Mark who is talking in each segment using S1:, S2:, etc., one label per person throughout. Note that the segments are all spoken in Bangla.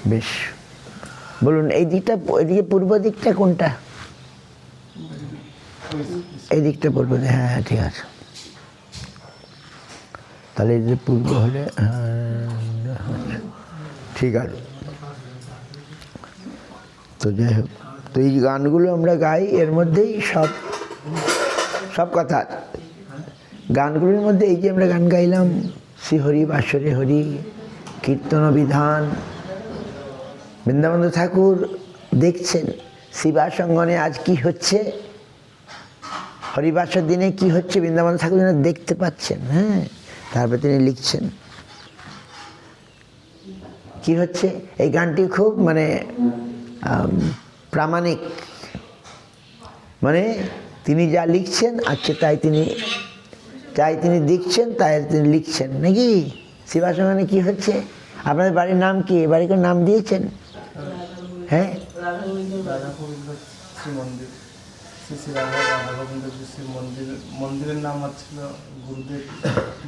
S1: বেশ, বলুন এই দিকটা, এদিকে পূর্ব দিকটা কোনটা? এই দিকটা পূর্ব দিক, হ্যাঁ ঠিক আছে। তাহলে এই যে পূর্ব হলে ঠিক আছে। তো যাই হোক, তো এই গানগুলো আমরা গাই, এর মধ্যেই সব কথা। গানগুলোর মধ্যে এই যে আমরা গান গাইলাম, শ্রীহরি বাসরে হরি, কীর্তন বিধান, বৃন্দাবন ঠাকুর দেখছেন শিবাসঙ্গনে আজ কি হচ্ছে, হরিবাসর দিনে কি হচ্ছে, বৃন্দাবন ঠাকুর যেন দেখতে পাচ্ছেন। হ্যাঁ, তারপরে তিনি লিখছেন কি হচ্ছে। এই গানটি খুব মানে প্রামাণিক, মানে তিনি যা লিখছেন আজকে তাই তিনি দেখছেন, তাই তিনি লিখছেন নাকি। শিবাসঙ্গনে কি হচ্ছে? আপনাদের বাড়ির নাম কি? বাড়ির কোনো নাম দিয়েছেন? হ্যাঁ,
S2: মন্দিরের নাম হচ্ছিল গুরুদেব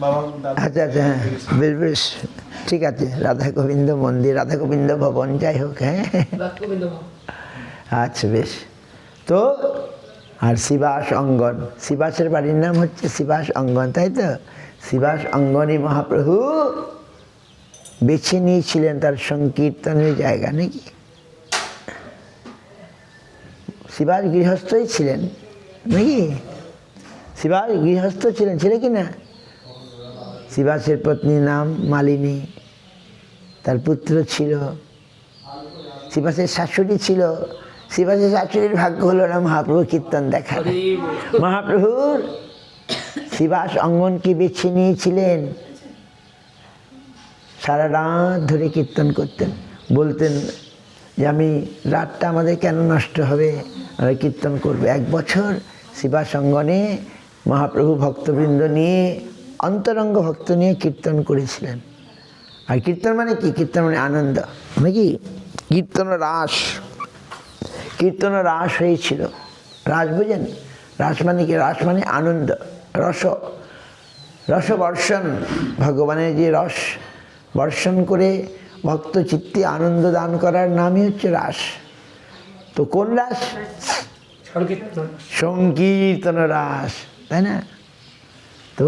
S2: বাবা।
S1: আচ্ছা আচ্ছা, হ্যাঁ বেশ বেশ ঠিক আছে। রাধা গোবিন্দ মন্দির, রাধা গোবিন্দ ভবন, যাই হোক। হ্যাঁ আচ্ছা বেশ। তো আর শিবাস অঙ্গন, শিবাসের বাড়ির নাম হচ্ছে শিবাস অঙ্গন, তাই তো? শিবাস অঙ্গনে মহাপ্রভু বেছে নিয়েছিলেন তার সংকীর্তনের জায়গা নাকি। শিবাস গৃহস্থই ছিলেন নাকি? শিবাস গৃহস্থ ছিলেন, ছিল কি না? শিবাসের পত্নীর নাম মালিনী, তার পুত্র ছিল, শিবাসের শাশুড়ি ছিল। শিবাসের শাশুড়ির ভাগ্য হলো না মহাপ্রভু কীর্তন দেখা। মহাপ্রভুর শিবাস অঙ্গনকে বেছে নিয়েছিলেন, সারা রাত ধরে কীর্তন করতেন, বলতেন যে আমি রাতটা আমাদের কেন নষ্ট হবে, আমরা কীর্তন করবো। 1 বছর শিবাস অঙ্গনে মহাপ্রভু ভক্তবৃন্দ নিয়ে, অন্তরঙ্গ ভক্ত নিয়ে কীর্তন করেছিলেন। আর কীর্তন মানে কি? কীর্তন মানে আনন্দ নাকি। কীর্তন রাস, কীর্তন রাস হয়েছিল। রাস বোঝেন? রাস মানে কি? রাস মানে আনন্দ, রস বর্ষণ, ভগবানের যে রস বর্ষণ করে ভক্ত চিত্তে আনন্দ দান করার নামই হচ্ছে রাস। তো কোন রাস? সংকীর্তন রাস, তাই না? তো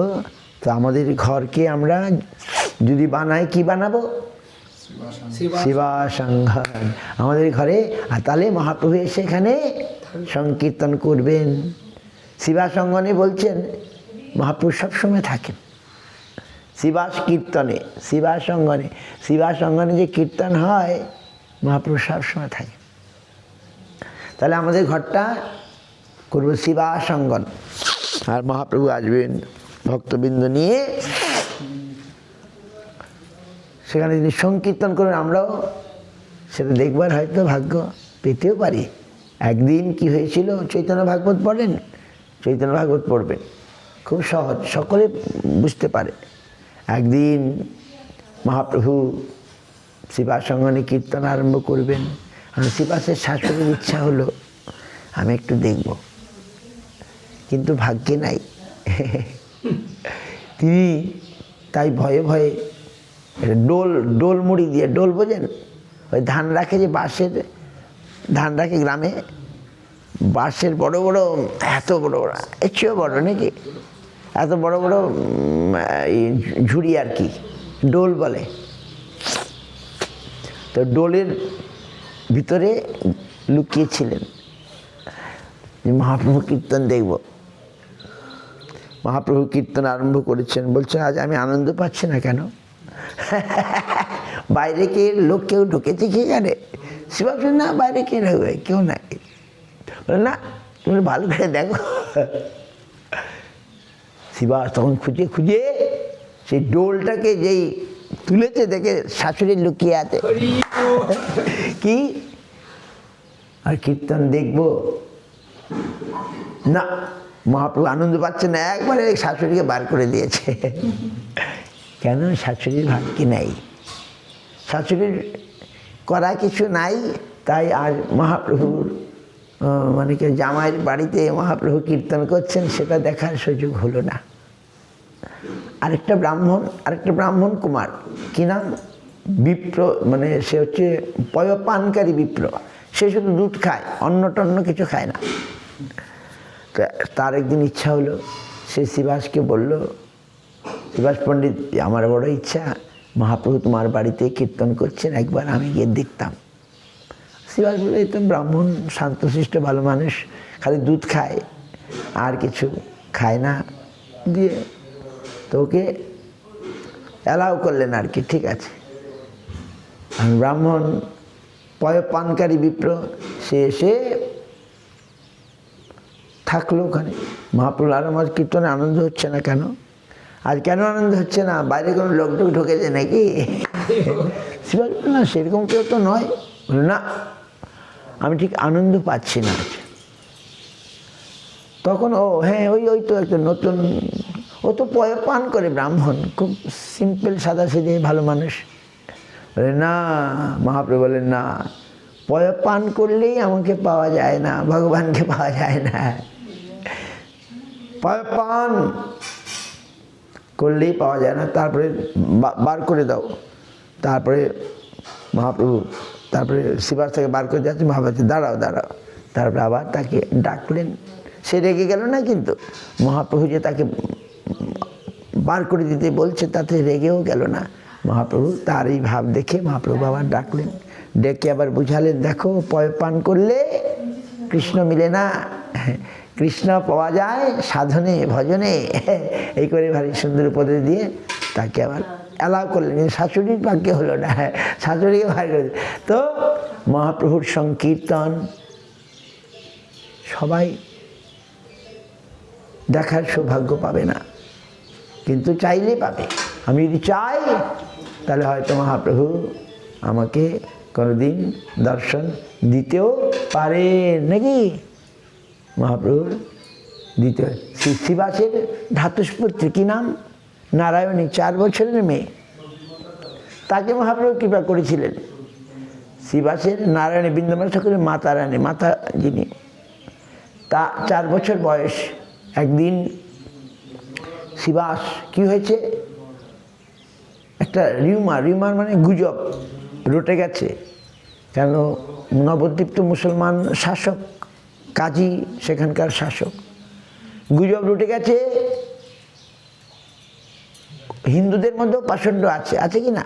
S1: আমাদের ঘরকে আমরা যদি বানাই, কি বানাবো? শিবাসঙ্গন আমাদের ঘরে। আর তাহলে মহাপ্রভু এসে এখানে সংকীর্তন করবেন। শিবাসঙ্গনে বলছেন মহাপ্রভু সবসময় থাকেন শিবাস কীর্তনে, শিবাসঙ্গনে। শিবাসঙ্গনে যে কীর্তন হয়, মহাপ্রভু সবসময় থাকে। তাহলে আমাদের ঘরটা করবো শিবাসঙ্গন, আর মহাপ্রভু আসবেন ভক্তবৃন্দ নিয়ে, সেখানে তিনি সংকীর্তন করবেন। আমরাও সেটা দেখবার হয়তো ভাগ্য পেতেও পারি। একদিন কি হয়েছিল, চৈতন্য ভাগবত পড়েন, চৈতন্য ভাগবত পড়বেন, খুব সহজ, সকলে বুঝতে পারে। একদিন মহাপ্রভু শিবাসঙ্গনে কীর্তন আরম্ভ করবেন। আর শিবাসের শাশুড়ির ইচ্ছা হলো আমি একটু দেখব, কিন্তু ভাগ্যে নাই। তিনি তাই ভয়ে ভয়ে ডোল মুড়ি দিয়ে, ডোল বোঝেন? ওই ধান রাখে, যে বাঁশের ধান রাখে গ্রামে, বাঁশের বড় বড়, এত বড় বড়, এর চেয়েও বড় নাকি, এত বড় বড় ঝুড়ি আর কি, ডোল বলে। তো ডোলের ভিতরে লুকিয়েছিলেন যে মহাপ্রভু কীর্তন দেখব। মহাপ্রভু কীর্তন আরম্ভ করেছেন, বলছেন আজ আমি আনন্দ পাচ্ছি না কেন? বাইরে কে লোক কেউ ঢুকেছে কি এখানে? শিবাস না, বাইরে কে ঢুকবে, কেউ নাই। বলে না, তুমি ভালো করে দেখো। শিবাস তখন খুঁজে খুঁজে সেই ডোলটাকে যেই তুলেছে, দেখে শাশুড়ি লুকিয়ে আছে। কি আর কীর্তন দেখবো না, মহাপ্রভু আনন্দ পাচ্ছে না, একবারে শাশুড়িকে বার করে দিয়েছে। কেন? শাশুড়ির ভাগ্যে নাই, শাশুড়ির করা কিছু নাই। তাই আজ মহাপ্রভুর মানে কি জামাইয়ের বাড়িতে মহাপ্রভু কীর্তন করছেন, সেটা দেখার সুযোগ হলো না। আরেকটা ব্রাহ্মণ কুমার, কি নাম? বিপ্র, মানে সে হচ্ছে পয়পানকারী বিপ্র, সে শুধু দুধ খায়, অন্য টন্য কিছু খায় না। তার একদিন ইচ্ছা হলো, সে শিবাসকে বলল, শিবাস পণ্ডিত, আমার বড় ইচ্ছা, মহাপ্রভু তোমার বাড়িতে কীর্তন করছেন, একবার আমি গিয়ে দেখতাম। শিবাস বলে, এই তো ব্রাহ্মণ, শান্তশিষ্ট ভালো মানুষ, খালি দুধ খায় আর কিছু খায় না, দিয়ে তো ওকে অ্যালাউ করলেন আর কি, ঠিক আছে। আর ব্রাহ্মণ পয়পানকারী বিপ্র, সে এসে থাকলো ওখানে। মহাপ্রভু আর আমার কীর্তনে আনন্দ হচ্ছে না কেন? আজ কেন আনন্দ হচ্ছে না? বাইরে কোনো লোকটোক ঢুকেছে নাকি? শিবাস না, সেরকম কেউ তো নয়। বলে না, আমি ঠিক আনন্দ পাচ্ছি না। তখন ও হ্যাঁ, ওই তো একটা নতুন, ও তো পান করে, ব্রাহ্মণ, খুব সিম্পল সাদা সিধে ভালো মানুষ। বলে না, মহাপ্রভু বলেন না, পান করলেই আমাকে পাওয়া যায় না, ভগবানকে পাওয়া যায় না। পান করলেই পাওয়া যায় না, তারপরে বার করে দাও। তারপরে মহাপ্রভু, তারপরে শিবাস থেকে বার করে যাচ্ছে, মহাপ্রভু দাঁড়াও দাঁড়াও, তারপরে আবার তাকে ডাকলেন। সে রেগে গেল না, কিন্তু মহাপ্রভু যে তাকে বার করে দিতে বলছে তাতে রেগেও গেল না। মহাপ্রভু তার এই ভাব দেখে মহাপ্রভু আবার ডাকলেন, ডেকে আবার বুঝালেন, দেখো পান করলে কৃষ্ণ মিলে না, কৃষ্ণ পাওয়া যায় সাধনে ভজনে, এই করে ভারী সুন্দর উপদেশ দিয়ে তাকে আবার অ্যালাউ করলেন। কিন্তু শাশুড়ির ভাগ্যে হলো না, শাশুড়িকে ভার করে। তো মহাপ্রভুর সংকীর্তন সবাই দেখার সৌভাগ্য পাবে না, কিন্তু চাইলে পাবে। আমি যদি চাই, তাহলে হয়তো মহাপ্রভু আমাকে কোনোদিন দর্শন দিতেও পারেন নাকি? মহাপ্রভুর দিতে শিবাসের ধাতুষ্পুত্রী, কী নাম? নারায়ণী, 4 বছরের মেয়ে, তাকে মহাপ্রভু কৃপা করেছিলেন। শিবাসের নারায়ণী, বৃন্দাবন ঠাকুরের মাতা রানী, মাতা যিনি, তা 4 বছর বয়স। একদিন শিবাস কি হয়েছে, একটা রিউমার মানে গুজব রটে গেছে। কেন? নবদ্বীপ তো মুসলমান শাসক, কাজী সেখানকার শাসক। গুজব রটে গেছে, হিন্দুদের মধ্যেও পাষণ্ড আছে কি না?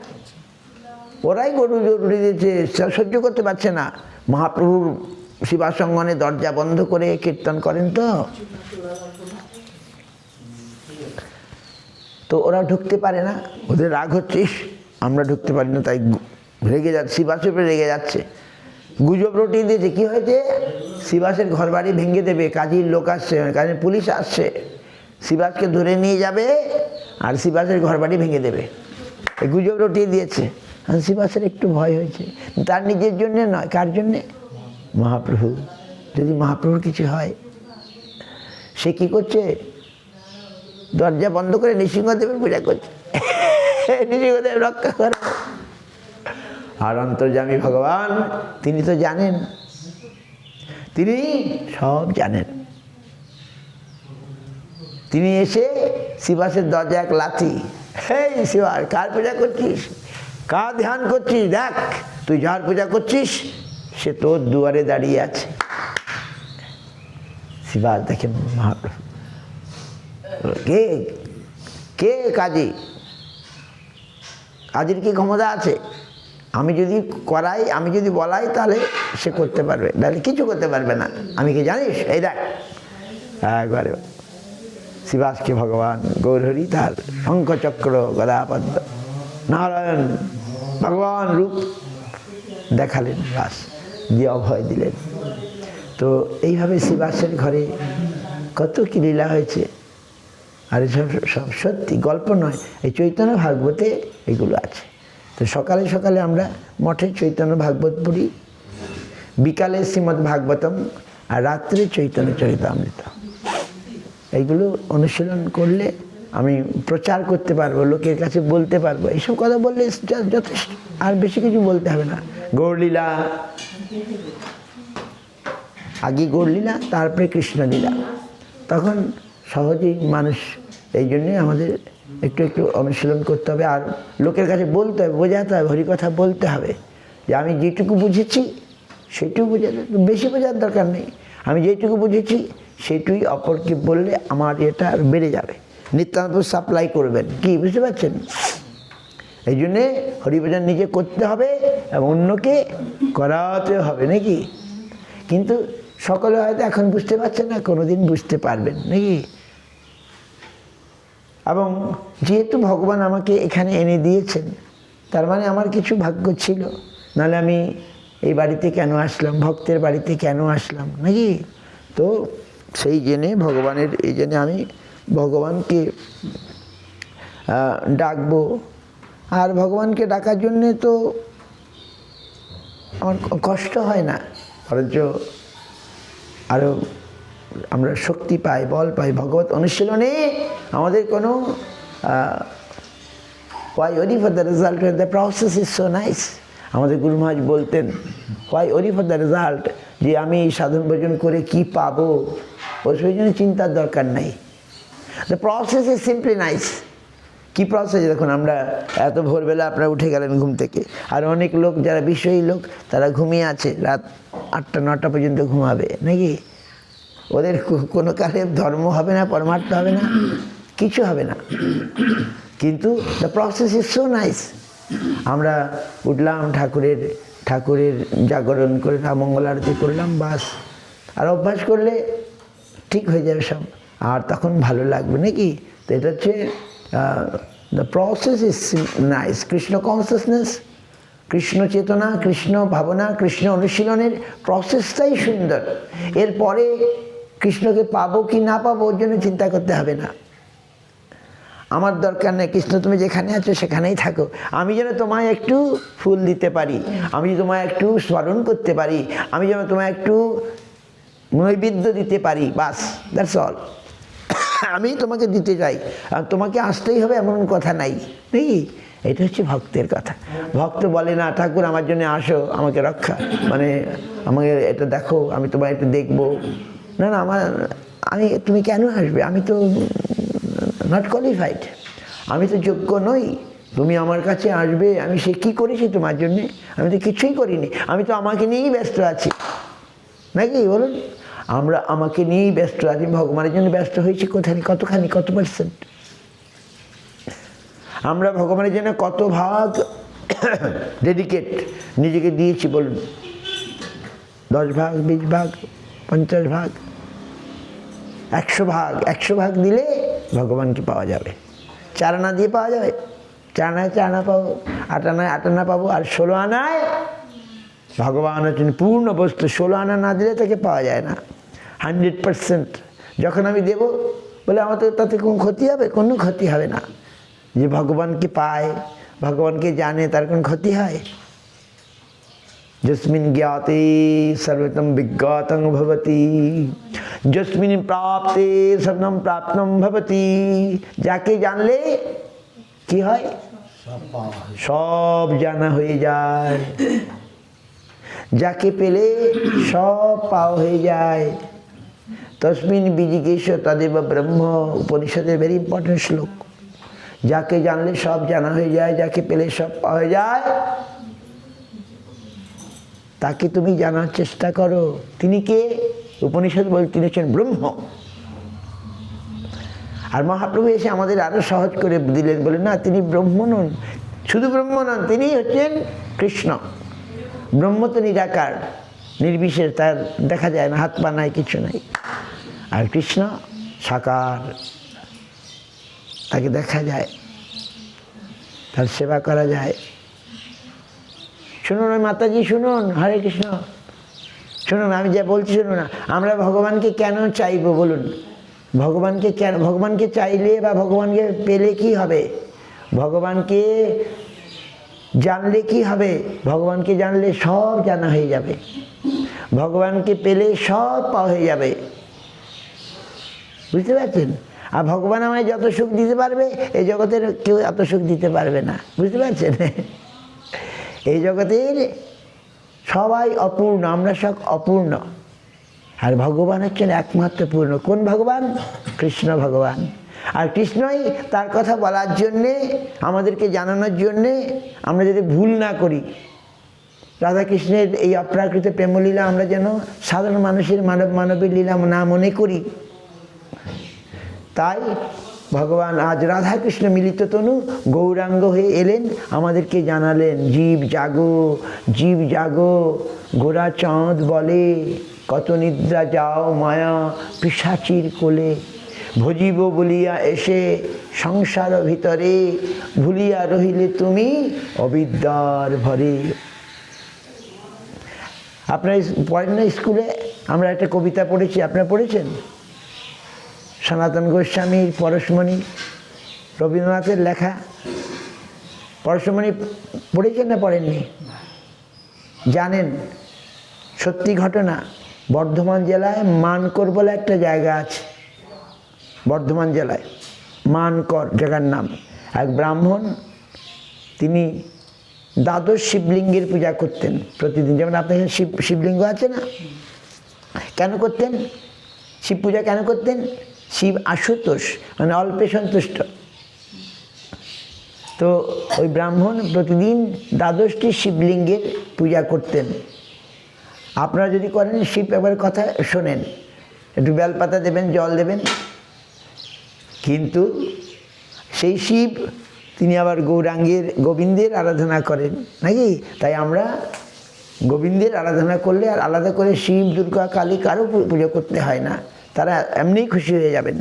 S1: ওরাই গরু জরুরি দিয়েছে, সহ্য করতে পারছে না। মহাপ্রভুর শিবাসঙ্গনে দরজা বন্ধ করে কীর্তন করেন, তো ওরা ঢুকতে পারে না। ওদের রাগ হচ্ছে, আমরা ঢুকতে পারি না, তাই রেগে যাচ্ছে, শিবাসের উপরে রেগে যাচ্ছে। গুজব রটিয়ে দিয়েছে, কী হয়েছে? শিবাসের ঘর বাড়ি ভেঙে দেবে, কাজীর লোক আসছে, কাজে পুলিশ আসছে, শিবাসকে ধরে নিয়ে যাবে আর শিবাসের ঘর বাড়ি ভেঙে দেবে, এই গুজব রটিয়ে দিয়েছে। আর শিবাসের একটু ভয় হয়েছে, তার নিজের জন্যে নয়, কার জন্যে? মহাপ্রভু। যদি মহাপ্রভুর কিছু হয়, সে কী করছে? দরজা বন্ধ করে নৃসিংহদেবের পূজা করছে, নৃসিংহদেব রক্ষা করে। আর অন্তর্যামী ভগবান, তিনি তো জানেন, তিনি সব জানেন। তিনি এসে শিবাসের দরজা এক লাথি, এই শিবাস, কার পূজা করছিস, কার ধ্যান করছিস, দেখ তুই যার পূজা করছিস সে তোর দুয়ারে দাঁড়িয়ে আছে। শিবাস দেখে মহাপ্রভু, কে কে কাজী? কাজীর কি ক্ষমতা আছে? আমি যদি করাই, আমি যদি বলাই, তাহলে সে করতে পারবে, তাহলে কিছু করতে পারবে না। আমি কি জানিস? এই দেখ, একবারে শিবাসকে ভগবান গৌরহরি তার শঙ্খচক্র গদাপদ্ম নারায়ণ ভগবান রূপ দেখালেন, বাস দিয়ে অভয় দিলেন। তো এইভাবে শিবাসের ঘরে কত কি লীলা হয়েছে। আর এসব সব সত্যি, গল্প নয়। এই চৈতন্য ভাগবতে এগুলো আছে। তো সকালে সকালে আমরা মঠে চৈতন্য ভাগবত পড়ি, বিকালে শ্রীমদ্ ভাগবতম, আর রাত্রে চৈতন্য চরিতামৃত। এইগুলো অনুশীলন করলে আমি প্রচার করতে পারবো, লোকের কাছে বলতে পারবো। এইসব কথা বললে যথেষ্ট, আর বেশি কিছু বলতে হবে না। গৌরলীলা, আগে গৌরলীলা, তারপরে কৃষ্ণলীলা, তখন সহজেই মানুষ। এই জন্যে আমাদের একটু একটু অনুশীলন করতে হবে, আর লোকের কাছে বলতে হবে, বোঝাতে হবে, হরিকথা বলতে হবে যে আমি যেটুকু বুঝেছি সেটুকু বোঝাতে, বেশি বোঝার দরকার নেই। আমি যেটুকু বুঝেছি সেটুই অপরকে বললে আমার এটা আর বেড়ে যাবে। নিত্যান্ত সাপ্লাই করবেন, কি বুঝতে পারছেন? এই জন্যে হরিভজন নিজে করতে হবে এবং অন্যকে করাতে হবে, নাকি? কিন্তু সকলে হয়তো এখন বুঝতে পারছে না, কোনোদিন বুঝতে পারবেন, নাকি? এবং যেহেতু ভগবান আমাকে এখানে এনে দিয়েছেন, তার মানে আমার কিছু ভাগ্য ছিল, নাহলে আমি এই বাড়িতে কেন আসলাম, ভক্তের বাড়িতে কেন আসলাম, নাকি? তো সেই জেনে ভগবানের, এই জন্যে আমি ভগবানকে ডাকবো। আর ভগবানকে ডাকার জন্যে তো আমার কষ্ট হয় না, বরঞ্চ আরও আমরা শক্তি পাই, বল পাই। ভগবত অনুশীলনে আমাদের কোনো why worry for the result when the process is so nice? আমাদের গুরু মহারাজ বলতেন, why worry for the result, যে আমি এই সাধন ভজন করে কি পাবো, ওর সেই জন্য চিন্তার দরকার নাই। The process is simply nice. কি প্রসেস? দেখুন, আমরা এত ভোরবেলা আপনারা উঠে গেলেন ঘুম থেকে, আর অনেক লোক যারা বিষয়ী লোক তারা ঘুমিয়ে আছে, রাত 8টা-9টা পর্যন্ত ঘুমাবে, নাকি? ওদের কোনো কালে ধর্ম হবে না, পরমার্থ হবে না, কিছু হবে না। কিন্তু the process is so nice. আমরা উঠলাম, ঠাকুরের জাগরণ করে মঙ্গল আরতি করলাম, বাস। আর অভ্যাস করলে ঠিক হয়ে যাবে সব, আর তখন ভালো লাগবে, নাকি? তো এটা হচ্ছে the process is nice. Krishna consciousness, Krishna চেতনা, কৃষ্ণ ভাবনা, কৃষ্ণ অনুশীলনের প্রসেসটাই সুন্দর। এরপরে কৃষ্ণকে পাবো কি না পাবো ওর জন্য চিন্তা করতে হবে না। আমার দরকার নেই, কৃষ্ণ তুমি যেখানে আছো সেখানেই থাকো, আমি যেন তোমায় একটু ফুল দিতে পারি, আমি তোমায় একটু স্মরণ করতে পারি, আমি যেন তোমায় একটু নৈবেদ্য দিতে পারি, বাস, দ্যাটস অল। আমি তোমাকে দিতে চাই, আর তোমাকে আসতেই হবে এমন কথা নাই, নাকি? এটা হচ্ছে ভক্তের কথা। ভক্ত বলে না, ঠাকুর আমার জন্য আসো, আমাকে রক্ষা, মানে আমাকে এটা দেখো, আমি তোমায় একটু দেখবো। না না, তুমি কেন আসবে? আমি তো নট কোয়ালিফাইড, আমি তো যোগ্য নই, তুমি আমার কাছে আসবে। আমি সে কী করেছি তোমার জন্যে? আমি তো কিছুই করিনি, আমি তো আমাকে নিয়েই ব্যস্ত আছি, নাকি বলুন? আমরা আমাকে নিয়েই ব্যস্ত আছি, ভগবানের জন্য ব্যস্ত হয়েছি কোথায়, কতখানি, কত পার্সেন্ট? আমরা ভগবানের জন্য কত ভাগ ডেডিকেট নিজেকে দিয়েছি বলুন? 10 ভাগ, 20 ভাগ, 50 ভাগ, 100 ভাগ। 100 ভাগ দিলে ভগবানকে পাওয়া যাবে। 4 আনা দিয়ে পাওয়া যাবে, 4 আনায় 4 আনা পাবো, 8 আনায় 8 আনা পাবো, আর 16 আনায় ভগবান হচ্ছেন পূর্ণ বস্তু। 16 আনা না দিলে তাকে পাওয়া যায় না 100%। যখন আমি দেব বলে আমার তো তাতে কোনো ক্ষতি হবে? কোনো ক্ষতি হবে না। যে ভগবানকে পায়, ভগবানকে জানে, তার কোনো ক্ষতি হয়? যস্মিন জ্ঞাতে সর্বতম বিজ্ঞাতং ভবতি, যস্মিন প্রাপ্তে সর্বম প্রাপ্তম ভবতি। যাকে জানলে কি হয়? সব জানা হয়ে যায়। যাকে পেলে সব পাওয়া হয়ে যায়। তস্মিন বিজিজ্ঞেস তদেব ব্রহ্ম, উপনিষদের ভেরি ইম্পর্টেন্ট শ্লোক। যাকে জানলে সব জানা হয়ে যায়, যাকে পেলে সব পাওয়া হয়ে যায়, তাকে তুমি জানার চেষ্টা করো। তিনি কে? উপনিষদ বলে তিনি হচ্ছেন ব্রহ্ম। আর মহাপ্রভু এসে আমাদের আরো সহজ করে দিলেন, বলে না, তিনি ব্রহ্ম নন, শুধু ব্রহ্ম নন, তিনি হচ্ছেন কৃষ্ণ। ব্রহ্ম তো নিরাকার, নির্বিশেষ, তার দেখা যায় না, হাত পা নাই, কিছু নাই। আর কৃষ্ণ সাকার, তাকে দেখা যায়, তার সেবা করা যায়। শুনুন ওই মাতাজি, শুনুন, হরে কৃষ্ণ, শুনুন, আমি যা বলছি শুনুন না। আমরা ভগবানকে কেন চাইবো বলুন? ভগবানকে কেন? ভগবানকে চাইলে বা ভগবানকে পেলে কি হবে? ভগবানকে জানলে কি হবে? ভগবানকে জানলে সব জানা হয়ে যাবে, ভগবানকে পেলে সব পাওয়া হয়ে যাবে, বুঝতে পারছেন? আর ভগবান আমায় যত সুখ দিতে পারবে, এই জগতের কেউ এত সুখ দিতে পারবে না, বুঝতে পারছেন? এই জগতের সবাই অপূর্ণ, আমরা সব অপূর্ণ, আর ভগবান হচ্ছেন একমাত্র পূর্ণ। কোন ভগবান? কৃষ্ণ ভগবান। আর কৃষ্ণই তার কথা বলার জন্যে, আমাদেরকে জানানোর জন্যে, আমরা যদি ভুল না করি। রাধাকৃষ্ণের এই অপ্রাকৃত প্রেমলীলা আমরা যেন সাধারণ মানুষের মানবের লীলা না মনে করি। তাই ভগবান আজ রাধাকৃষ্ণ মিলিত তনু গৌরাঙ্গ হয়ে এলেন, আমাদেরকে জানালেন জীব জাগো, জীব জাগো, গোরা চাঁদ বলে কত নিদ্রা যাও মায়া পিশাচির কোলে, ভজিব বলিয়া এসে সংসার ভিতরে, ভুলিয়া রহিলে তুমি অবিদ্যার ভরে। আপনারা পড়েন না স্কুলে? আমরা একটা কবিতা পড়েছি, আপনারা পড়েছেন? সনাতন গোস্বামীর পরশমণি, রবীন্দ্রনাথের লেখা। পরশমণি পড়েছেন না পড়েননি? জানেন সত্যি ঘটনা, বর্ধমান জেলায় মানকর বলে একটা জায়গা আছে। বর্ধমান জেলায় মানকর জায়গার নাম। এক ব্রাহ্মণ, তিনি দ্বাদশ শিবলিঙ্গের পূজা করতেন প্রতিদিন। যেমন আপনার এখানে শিবলিঙ্গ আছে না, কেন করতেন? শিব পূজা কেন করতেন? শিব আশুতোষ, মানে অল্পে সন্তুষ্ট। তো ওই ব্রাহ্মণ প্রতিদিন দ্বাদশটি শিবলিঙ্গের পূজা করতেন। আপনারা যদি করেন, শিব একবার কথা শোনেন, একটু বেলপাতা দেবেন, জল দেবেন, কিন্তু সেই শিব তিনি আবার গোবিন্দের আরাধনা করেন নাকি? তাই আমরা গোবিন্দের আরাধনা করলে আর আলাদা করে শিব, দুর্গা, কালী কারো পুজো করতে হয় না, তারা এমনিই খুশি হয়ে যাবেন।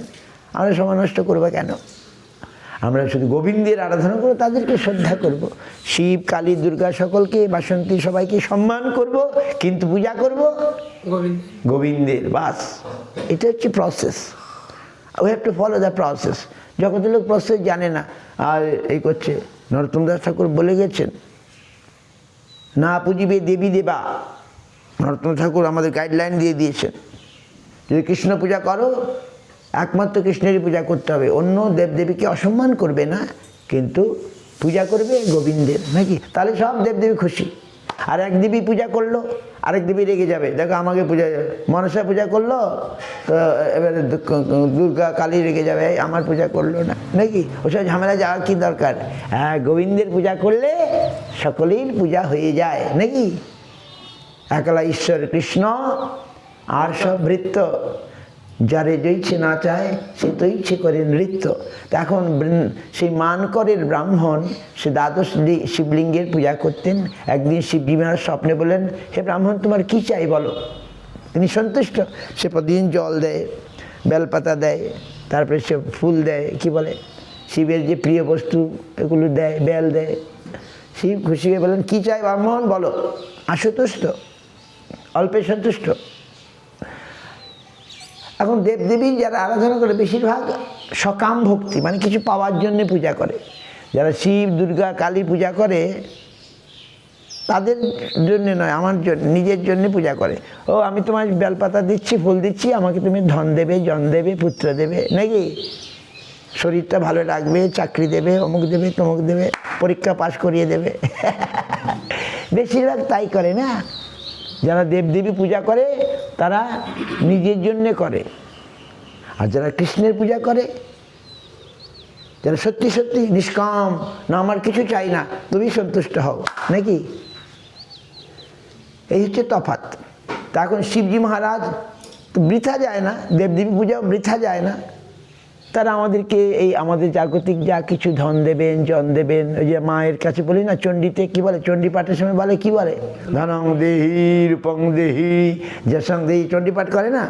S1: আমরা সময় নষ্ট করবো কেন? আমরা শুধু গোবিন্দের আরাধনা করবো, তাদেরকে শ্রদ্ধা করব। শিব, কালী, দুর্গা সকলকে, বাসন্তী সবাইকে সম্মান করব, কিন্তু পূজা করব গোবিন্দের। বাস, এটা হচ্ছে process. We have to follow the process. জগতের লোক প্রসেস জানে না, আর এই করছে। নরোত্তম দাস ঠাকুর বলে গেছেন, না পুজিবে দেবী দেবা। নরোত্তম ঠাকুর আমাদের গাইডলাইন দিয়ে দিয়েছেন, যদি কৃষ্ণ পূজা করো একমাত্র কৃষ্ণেরই পূজা করতে হবে, অন্য দেবদেবীকে অসম্মান করবে না, কিন্তু পূজা করবে গোবিন্দের, নাকি? তাহলে সব দেবদেবী খুশি। আর এক দেবী পূজা করলো, আরেক দেবী রেগে যাবে, দেখো আমাকে পূজা, মনসা পূজা করলো, তো এবারে দুর্গা, কালী রেগে যাবে, আমার পূজা করলো না, নাকি? ওসব ঝামেলা যাওয়ার কী দরকার? হ্যাঁ, গোবিন্দের পূজা করলে সকলের পূজা হয়ে যায়, নাকি? একলা ঈশ্বর কৃষ্ণ আর সব ভৃত্য, যারে জইছে না চায় সে তৈছে করে নৃত্য। এখন সেই মানকরের ব্রাহ্মণ, সে দ্বাদশ শিবলিঙ্গের পূজা করতেন। একদিন শিবজি মহারাজ স্বপ্নে বলেন, হে ব্রাহ্মণ, তোমার কী চাই বলো। তিনি সন্তুষ্ট। সে প্রতিদিন জল দেয়, বেলপাতা দেয়, তারপরে সে ফুল দেয়, কি বলে, শিবের যে প্রিয় বস্তু এগুলো দেয়, বেল দেয়। শিব খুশি হয়ে বলেন, কী চাই ব্রাহ্মণ বলো। আশুতুষ্ট, অল্পে সন্তুষ্ট। এখন দেবদেবী যারা আরাধনা করে বেশিরভাগ সকাম ভক্তি, মানে কিছু পাওয়ার জন্যে পূজা করে। যারা শিব, দুর্গা, কালী পূজা করে তাদের জন্যে নয়, আমার জন্য, নিজের জন্য পূজা করে। ও আমি তোমার বেলপাতা দিচ্ছি, ফুল দিচ্ছি, আমাকে তুমি ধন দেবে, জন দেবে, পুত্র দেবে, নাকি? শরীরটা ভালো রাখবে, চাকরি দেবে, অমুক দেবে, তমুক দেবে, পরীক্ষা পাশ করিয়ে দেবে। বেশিরভাগ তাই করে না। যারা দেবদেবী পূজা করে তারা নিজের জন্যে করে, আর যারা কৃষ্ণের পূজা করে, যারা সত্যি সত্যি নিষ্কাম, না আমার কিছু চাই না, তুমি সন্তুষ্ট হও, নাকি? এই হচ্ছে তফাৎ। তা এখন শিবজি মহারাজ তো বৃথা যায় না, দেবদেবী পূজাও বৃথা যায় না। তারা আমাদেরকে এই আমাদের জাগতিক যা কিছু ধন দেবেন, জন দেবেন। ওই যে মায়ের কাছে বলি না, চণ্ডীতে কি বলে, চণ্ডী পাঠের সময় বলে, কি বলে, ধনং দেহি রূপং দেহি যশং দেহি, চণ্ডী পাঠ করে না,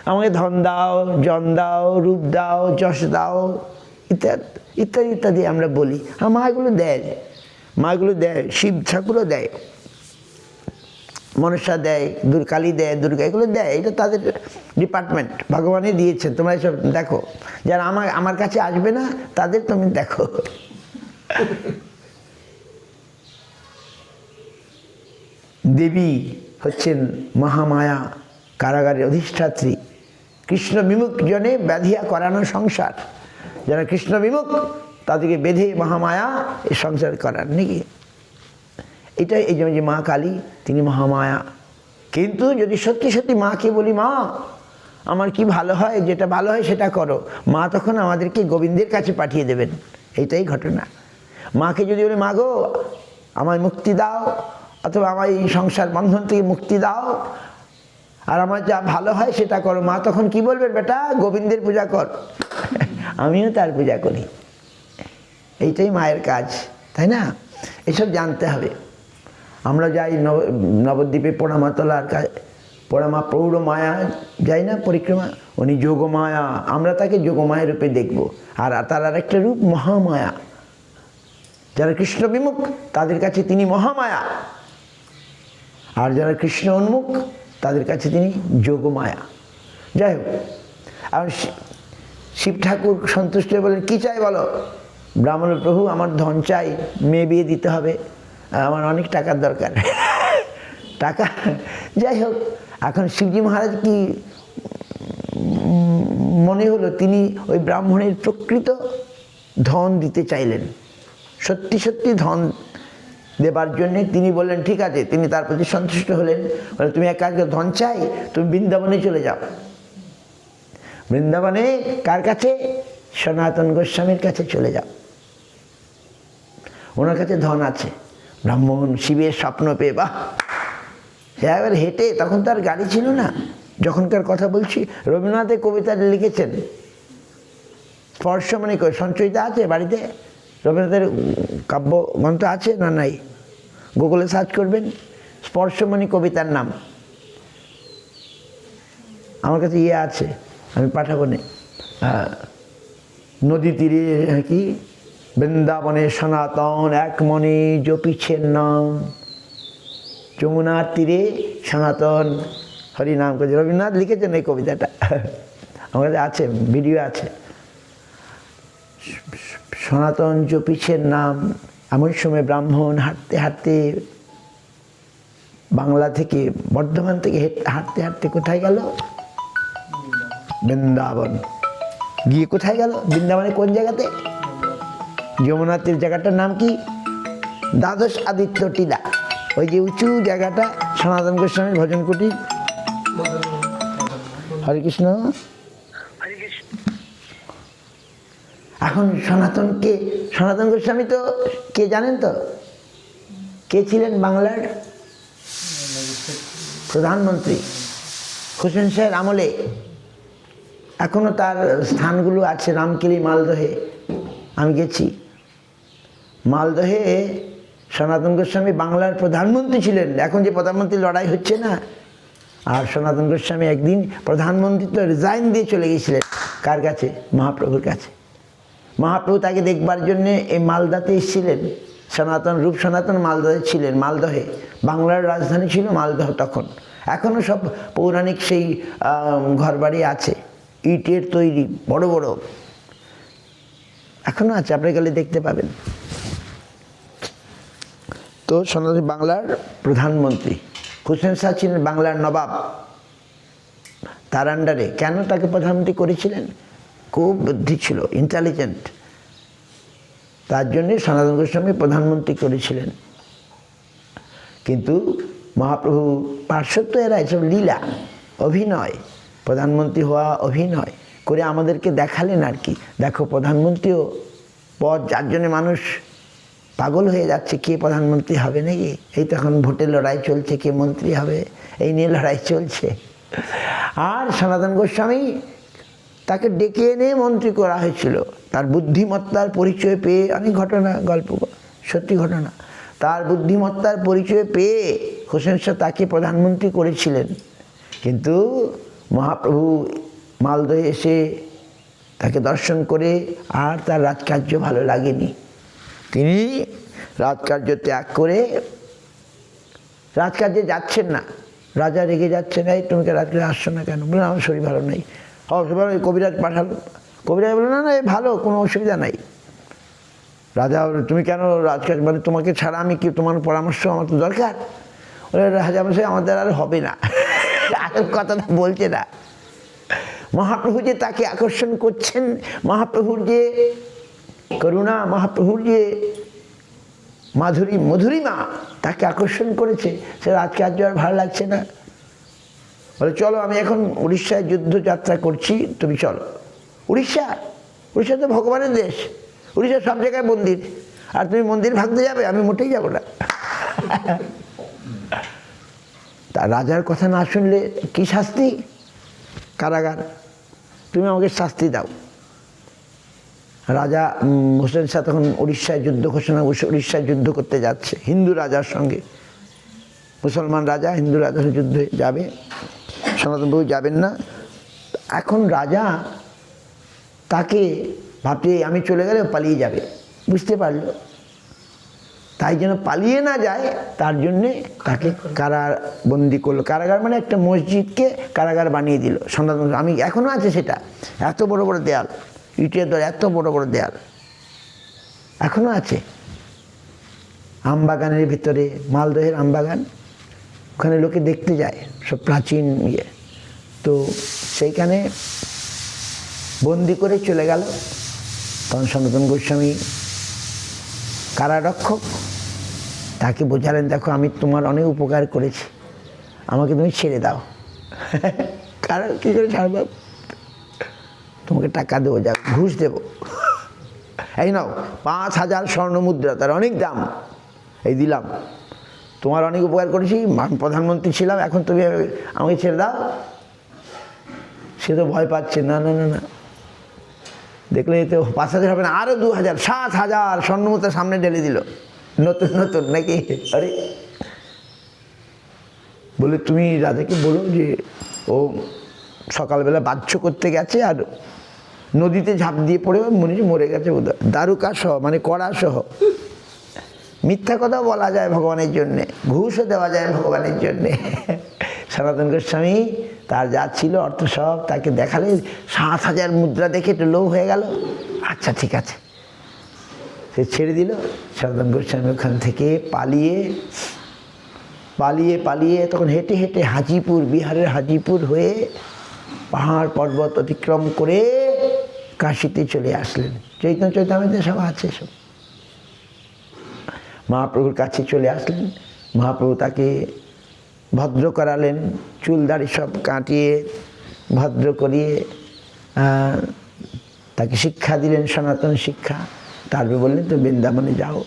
S1: আমাকে ধন দাও, জন দাও, রূপ দাও, যশ দাও, ইত্যাদি ইত্যাদি ইত্যাদি আমরা বলি। আর মাগুলো দেয়, মাগুলো দেয়, শিব ঠাকুরও দেয়, মনসা দেয়, কালী দেয়, দুর্গা, এগুলো দেয়। এটা তাদের ডিপার্টমেন্ট, ভগবানই দিয়েছেন। তোমরা এসব দেখো, যারা আমার কাছে আসবে না তাদের তুমি দেখো। দেবী হচ্ছেন মহামায়া, কারাগারের অধিষ্ঠাত্রী। কৃষ্ণ বিমুখ জনে ব্যাধিয়া করানো সংসার। যারা কৃষ্ণ বিমুখ তাদেরকে বেঁধে মহামায়া এই সংসার করার, নাকি? এটাই এই যে মা কালী, তিনি মহামায়া। কিন্তু যদি সত্যি সত্যি মাকে বলি, মা আমার কি ভালো হয়, যেটা ভালো হয় সেটা করো। মা তখন আমাদেরকে গোবিন্দের কাছে পাঠিয়ে দেবেন, এইটাই ঘটনা। মাকে যদি বলি, মা গো আমায় মুক্তি দাও, অথবা আমার এই সংসার বন্ধন থেকে মুক্তি দাও, আর আমার যা ভালো হয় সেটা করো, মা তখন কি বলবেন, বেটা গোবিন্দের পূজা কর। আমিও তার পূজা করি। এইটাই মায়ের কাজ, তাই না? এসব জানতে হবে। আমরা যাই নবদ্বীপে পোড়ামাতলার পোড়ামা প্রৌঢ় মায়া যাই না পরিক্রমা, উনি যোগমায়া, আমরা তাকে যোগমায়া রূপে দেখব। আর তার আরেকটা রূপ মহামায়া। যারা কৃষ্ণ বিমুখ তাদের কাছে তিনি মহামায়া, আর যারা কৃষ্ণ উন্মুখ তাদের কাছে তিনি যোগমায়া। যাই হোক, আর শিব ঠাকুর সন্তুষ্ট হয়ে বলেন, কী চাই বলো? ব্রাহ্মণ, প্রভু আমার ধন চাই, মেয়ে বিয়ে দিতে হবে, আমার অনেক টাকার দরকার। টাকা, যাই হোক, এখন শিবজি মহারাজ কি মনে হলো, তিনি ওই ব্রাহ্মণের প্রকৃত ধন দিতে চাইলেন, সত্যি সত্যি ধন দেবার জন্যে তিনি বললেন ঠিক আছে। তিনি তার প্রতি সন্তুষ্ট হলেন, বলে তুমি এক কাজ করো, ধন চাই, তুমি বৃন্দাবনে চলে যাও। বৃন্দাবনে কার কাছে? সনাতন গোস্বামীর কাছে চলে যাও, ওনার কাছে ধন আছে। ব্রাহ্মণ শিবের স্বপ্ন পেয়ে, বাহ, সে এবার হেঁটে, তখন তার গাড়ি ছিল না, যখনকার কথা বলছি। রবীন্দ্রনাথের কবিতা লিখেছেন, স্পর্শমণি সঞ্চয়িতা আছে বাড়িতে, রবীন্দ্রনাথের কাব্যগ্রন্থ আছে না নাই? গুগলে সার্চ করবেন, স্পর্শমণি কবিতার নাম। আমার কাছে আছে, আমি পাঠাবো না। নদী তীরে কি বৃন্দাবনে সনাতন এক মনে জপিছেন নাম, যমুনার তীরে সনাতন হরি নাম করছে। রবীন্দ্রনাথ লিখেছেন এই কবিতাটা, আমার কাছে আছে, ভিডিও আছে। সনাতন জপিছেন নাম। এমন সময় ব্রাহ্মণ হাঁটতে হাঁটতে বাংলা থেকে, বর্ধমান থেকে হাঁটতে হাঁটতে কোথায় গেল? বৃন্দাবন। গিয়ে কোথায় গেল? বৃন্দাবনে কোন জায়গাতে? যমুনাথের জায়গাটার নাম কি? দ্বাদশ আদিত্য টিলা, ওই যে উঁচু জায়গাটা, সনাতন গোস্বামীর ভজন কুটির। হরে কৃষ্ণ। এখন সনাতন গোস্বামী তো কে জানেন তো? কে ছিলেন বাংলার প্রধানমন্ত্রী হোসেন শাহের আমলে। এখনো তার স্থানগুলো আছে রামকেলি, মালদহে। আমি গেছি মালদহে। সনাতন গোস্বামী বাংলার প্রধানমন্ত্রী ছিলেন। এখন যে প্রধানমন্ত্রী লড়াই হচ্ছে না, আর সনাতন গোস্বামী একদিন প্রধানমন্ত্রী তো রিজাইন দিয়ে চলে গিয়েছিলেন কার কাছে? মহাপ্রভুর কাছে। মহাপ্রভু তাকে দেখবার জন্যে এই মালদাতে এসেছিলেন। রূপ সনাতন মালদহে ছিলেন। মালদহে বাংলার রাজধানী ছিল মালদহ তখন। এখনও সব পৌরাণিক সেই ঘরবাড়ি আছে, ইটের তৈরি, বড় বড়, এখনও আছে, আপনি গেলে দেখতে পাবেন। তো সনাতন বাংলার প্রধানমন্ত্রী হোসেন শাহ ছিলেন বাংলার নবাব, তার আন্ডারে। কেন তাকে প্রধানমন্ত্রী করেছিলেন? খুব বুদ্ধি ছিল, ইন্টেলিজেন্ট, তার জন্যে সনাতন গোস্বামী প্রধানমন্ত্রী করেছিলেন। কিন্তু মহাপ্রভু পার্শ্বত্ব এরা এসব লীলা, অভিনয়, প্রধানমন্ত্রী হওয়া অভিনয় করে আমাদেরকে দেখালেন আর কি। দেখো প্রধানমন্ত্রীও পদ, যার জন্যে মানুষ পাগল হয়ে যাচ্ছে, কে প্রধানমন্ত্রী হবে নাকি। এই তখন ভোটের লড়াই চলছে, কে মন্ত্রী হবে, এই নিয়ে লড়াই চলছে। আর সনাতন গোস্বামী তাকে ডেকে এনে মন্ত্রী করা হয়েছিল। তার বুদ্ধিমত্তার পরিচয় পেয়ে, অনেক ঘটনা, গল্প, সত্যি ঘটনা, তার বুদ্ধিমত্তার পরিচয় পেয়ে হোসেন শাহ তাকে প্রধানমন্ত্রী করেছিলেন। কিন্তু মহাপ্রভু মালদহে এসে তাকে দর্শন করে আর তার রাজকার্য ভালো লাগেনি। তিনি রাজকার্য ত্যাগ করে, রাজকার্যে যাচ্ছেন না, রাজা রেগে যাচ্ছেন, এই তুমি রাজকার্যে আসছো না কেন? বললেন আমার শরীর ভালো নেই। কবিরাজ পাঠালো, কবিরাজ বললো না না ভালো, কোনো অসুবিধা নাই। রাজা, তুমি কেন রাজকার্য, মানে তোমাকে ছাড়া আমি কি, তোমার পরামর্শ আমার তো দরকার। বলে রাজা মশাই আমাদের আর হবে না, আর কথাটা বলছে না। মহাপ্রভু যে তাকে আকর্ষণ করছেন, মহাপ্রভুর যে করুণা, মহাপ্রভুর যে মধুরিমা তাকে আকর্ষণ করেছে, সে রাজকার্য আর ভালো লাগছে না। বলে চলো, আমি এখন উড়িষ্যায় যুদ্ধযাত্রা করছি, তুমি চলো। উড়িষ্যা? উড়িষ্যা তো ভগবানের দেশ, উড়িষ্যা সব জায়গায় মন্দির, আর তুমি মন্দির ভাঙতে যাবে? আমি মোটেই যাব না। তা রাজার কথা না শুনলে কি শাস্তি? কারাগার। তুমি আমাকে শাস্তি দাও। রাজা হোসেন শাহ তখন উড়িষ্যায় যুদ্ধ ঘোষণা, উড়িষ্যায় যুদ্ধ করতে যাচ্ছে হিন্দু রাজার সঙ্গে। মুসলমান রাজা হিন্দু রাজার যুদ্ধে যাবে, সনাতন প্রভু যাবেন না। এখন রাজা তাকে ভাবছে আমি চলে গেলে পালিয়ে যাবে, বুঝতে পারলো। তাই যেন পালিয়ে না যায় তার জন্যে তাকে কারাবন্দি করলো। কারাগার মানে একটা মসজিদকে কারাগার বানিয়ে দিল সনাতন। আমি এখনও আছে সেটা, এত বড় বড় দেয়াল, ইটের দর, এত বড় বড় দেয়াল এখনও আছে। আমবাগানের ভিতরে, মালদহের আমবাগান, ওখানে লোকে দেখতে যায়, সব প্রাচীন ইয়ে। তো সেইখানে বন্দি করে চলে গেল। তখন সনাতন গোস্বামী কারারক্ষক তাকে বোঝালেন, দেখো আমি তোমার অনেক উপকার করেছি, আমাকে তুমি ছেড়ে দাও। কারণ কী করে ছাড়ব? তোমাকে টাকা দেবো, যা ঘুষ দেবো, এই নাও 5,000 স্বর্ণ মুদ্রা, তার অনেক দাম, এই দিলাম, তোমার অনেক উপকার করেছি, আমি প্রধানমন্ত্রী ছিলাম, এখন তুমি আমাকে ছেড়ে দাও। সে তো ভয় পাচ্ছে, না না না না, দেখলে তো 5,000 হবে না, আরও 2,000, 7,000 স্বর্ণমুদ্রা সামনে ঢেলে দিল, নতুন নতুন নাকি। আরে বলে তুমি রাজাকে বলো যে ও সকালবেলা বাহ্য করতে গেছে আর নদীতে ঝাঁপ দিয়ে পড়ে মরে গেছে বোধহয়, দারুকা সহ, মানে কড়া সহ। মিথ্যা কথাও বলা যায় ভগবানের জন্যে, ঘুষও দেওয়া যায় ভগবানের জন্যে। সনাতন গোস্বামী তার যা ছিল অর্থ সব তাকে দেখালে, 7,000 মুদ্রা দেখে একটু লোভ হয়ে গেল। আচ্ছা ঠিক আছে, সে ছেড়ে দিল। সনাতন গোস্বামী ওখান থেকে পালিয়ে পালিয়ে পালিয়ে তখন হেঁটে হেঁটে হাজিপুর, বিহারের হাজিপুর হয়ে পাহাড় পর্বত অতিক্রম করে কাশীতে চলে আসলেন। চৈতন্য চৈতামৃতে সব আছে, সব মহাপ্রভুর কাছে চলে আসলেন। মহাপ্রভু তাকে ভদ্র করালেন, চুল দাড়ি সব কাটিয়ে ভদ্র করিয়ে তাকে শিক্ষা দিলেন, সনাতন শিক্ষা। তারপরে বললেন তো বৃন্দাবনে যাও।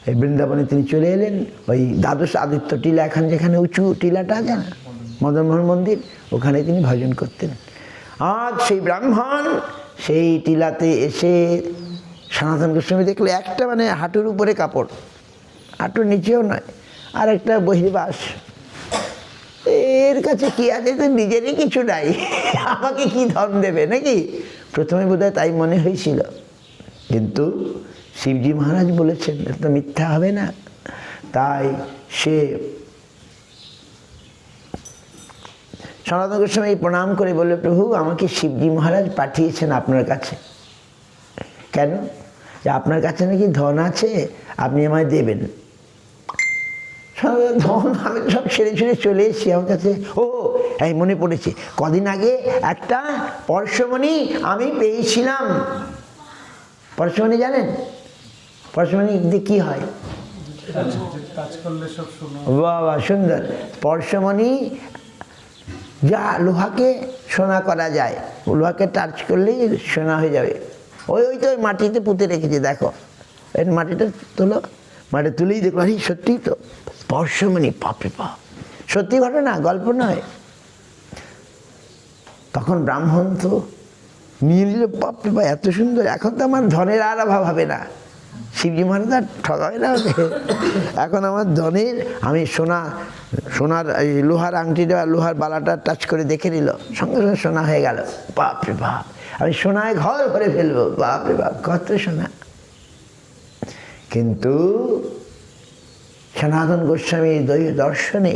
S1: এই বৃন্দাবনে তিনি চলে এলেন, ওই দ্বাদশ আদিত্য টিলা, এখন যেখানে উঁচু টিলাটা আছে না, মদনমোহন মন্দির, ওখানে তিনি ভজন করতেন। আজ সেই ব্রাহ্মণ সেই টিলাতে এসে সনাতন গোস্বামী দেখলে একটা মানে হাঁটুর উপরে কাপড়, হাঁটুর নিচেও নয়, আর একটা বহির্বাস। এর কাছে কি আছে, তো নিজেরই কিছু নাই, আমাকে কি ধন দেবে নাকি? প্রথমে বোধহয় তাই মনে হয়েছিল, কিন্তু শিবজি মহারাজ বলেছেন এটা তো মিথ্যা হবে না। তাই সে সনাতন গোস্বামী প্রণাম করে বলল, প্রভু আমাকে শিবজি মহারাজ পাঠিয়েছেন আপনার কাছে। কেন? যে আপনার কাছে নাকি ধন আছে, আপনি আমায় দেবেন। ধন আমি সব ছেড়ে ছেড়ে চলে এসেছি, আমার কাছে। ও এই মনে পড়েছে, কদিন আগে একটা পরশমণি আমি পেয়েছিলাম। পরশমণি জানেন? পরশমণি দিয়ে কী হয়? বাবা সুন্দর। পরশমণি যা লোহাকে সোনা করা যায়, লোহাকে টাচ করলেই সোনা হয়ে যাবে। ওই তো ওই মাটিতে পুঁতে রেখেছি, দেখো এর মাটিটা তোলো, মাটি তুলেই দেখলো, আরে সত্যিই তো পরশমণি, বাপরে বাপ, সত্যি ঘটনা, গল্প নয়। তখন ব্রাহ্মণ তো নিয়ে নিল, বাপরে বাপ এত সুন্দর, এখন তো আমার ধনের আর অভাব হবে না, শিবজি মহারাজ আর ঠকাবে না ওকে। এখন আমার ধনের, আমি সোনার এই লোহার আংটিটা, লোহার বালাটা টাচ করে দেখে নিল, সঙ্গে সঙ্গে সোনা হয়ে গেল। বাপরে বাপ, আমি সোনায় ঘর ভরে ফেলবো, বাপরে বাপ কত সোনা। কিন্তু সনাতন গোস্বামীর দর্শনে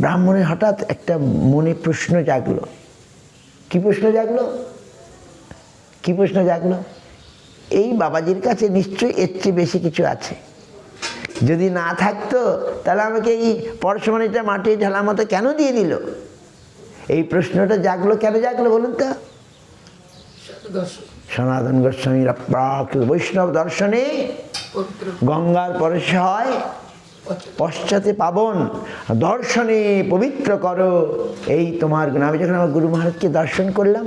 S1: ব্রাহ্মণের হঠাৎ একটা মনে প্রশ্ন জাগলো। কি প্রশ্ন জাগলো? কি প্রশ্ন জাগলো? এই বাবাজির কাছে নিশ্চয়ই এর চেয়ে বেশি কিছু আছে, যদি না থাকতো তাহলে আমাকে এই পরশমণিটা মাটি ঢালার মতো কেন দিয়ে দিল? এই প্রশ্নটা জাগলো, কেন জাগলো বলুন তো? সনাতন গোস্বামীর বৈষ্ণব দর্শনে গঙ্গার পরশে হয় পশ্চাতে পাবন, দর্শনে পবিত্র করো এই তোমার গুণ। আমি যখন আমার গুরু মহারাজকে দর্শন করলাম,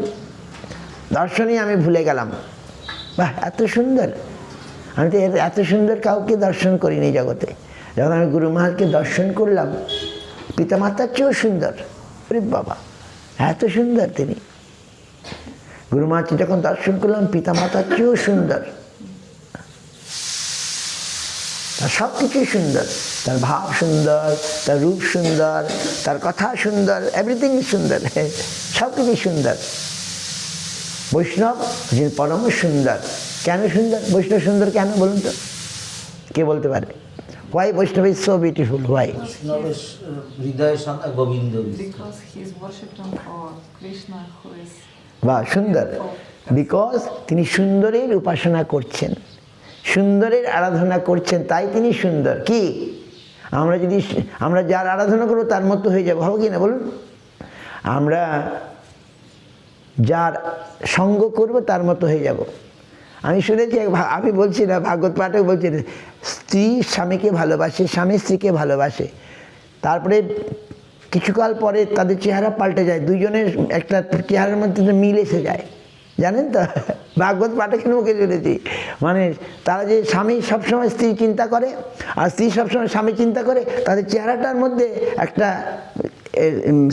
S1: দর্শনেই আমি ভুলে গেলাম, বাহ এত সুন্দর, আমি তো এত সুন্দর কাউকে দর্শন করিনি জগতে। যখন আমি গুরু মহারাজকে দর্শন করলাম, পিতামাতার চেয়েও সুন্দর, আরে বাবা এত সুন্দর তিনি। গুরু মহারাজকে যখন দর্শন করলাম, পিতামাতার চেয়েও সুন্দর, তার সব কিছুই সুন্দর, তার ভাব সুন্দর, তার রূপ সুন্দর, তার কথা সুন্দর, এভরিথিং সুন্দর, সব কিছুই সুন্দর। বৈষ্ণব যিনি পরম সুন্দর। কেন সুন্দর? বৈষ্ণব সুন্দর কেন বলুন তো, কে বলতে পারে? হোয়াই বৈষ্ণব ইজ সো বিউটিফুল? হোয়াই?
S3: বৈষ্ণবের হৃদয় সন্তান Govinda.
S4: Because he is worshipping Krishna, who is
S1: বা সুন্দর, বিকজ তিনি সুন্দরের উপাসনা করছেন, সুন্দরের আরাধনা করছেন, তাই তিনি সুন্দর। কি আমরা যার আরাধনা করবো তার মতো হয়ে যাবো, হবো কি না বলুন? আমরা যার সঙ্গ করব তার মতো হয়ে যাব। আমি শুনেছি, আমি বলছি না, ভাগবত পাঠক বলছি, স্ত্রী স্বামীকে ভালোবাসে, স্বামী স্ত্রীকে ভালোবাসে, তারপরে কিছুকাল পরে তাদের চেহারা পাল্টে যায়, দুইজনের একটা চেহারার মধ্যে মিল এসে যায়, জানেন তো? ভাগবত পাঠকের মুখে শুনেছি। মানে তারা যে স্বামী সবসময় স্ত্রী চিন্তা করে আর স্ত্রী সবসময় স্বামী চিন্তা করে, তাদের চেহারাটার মধ্যে একটা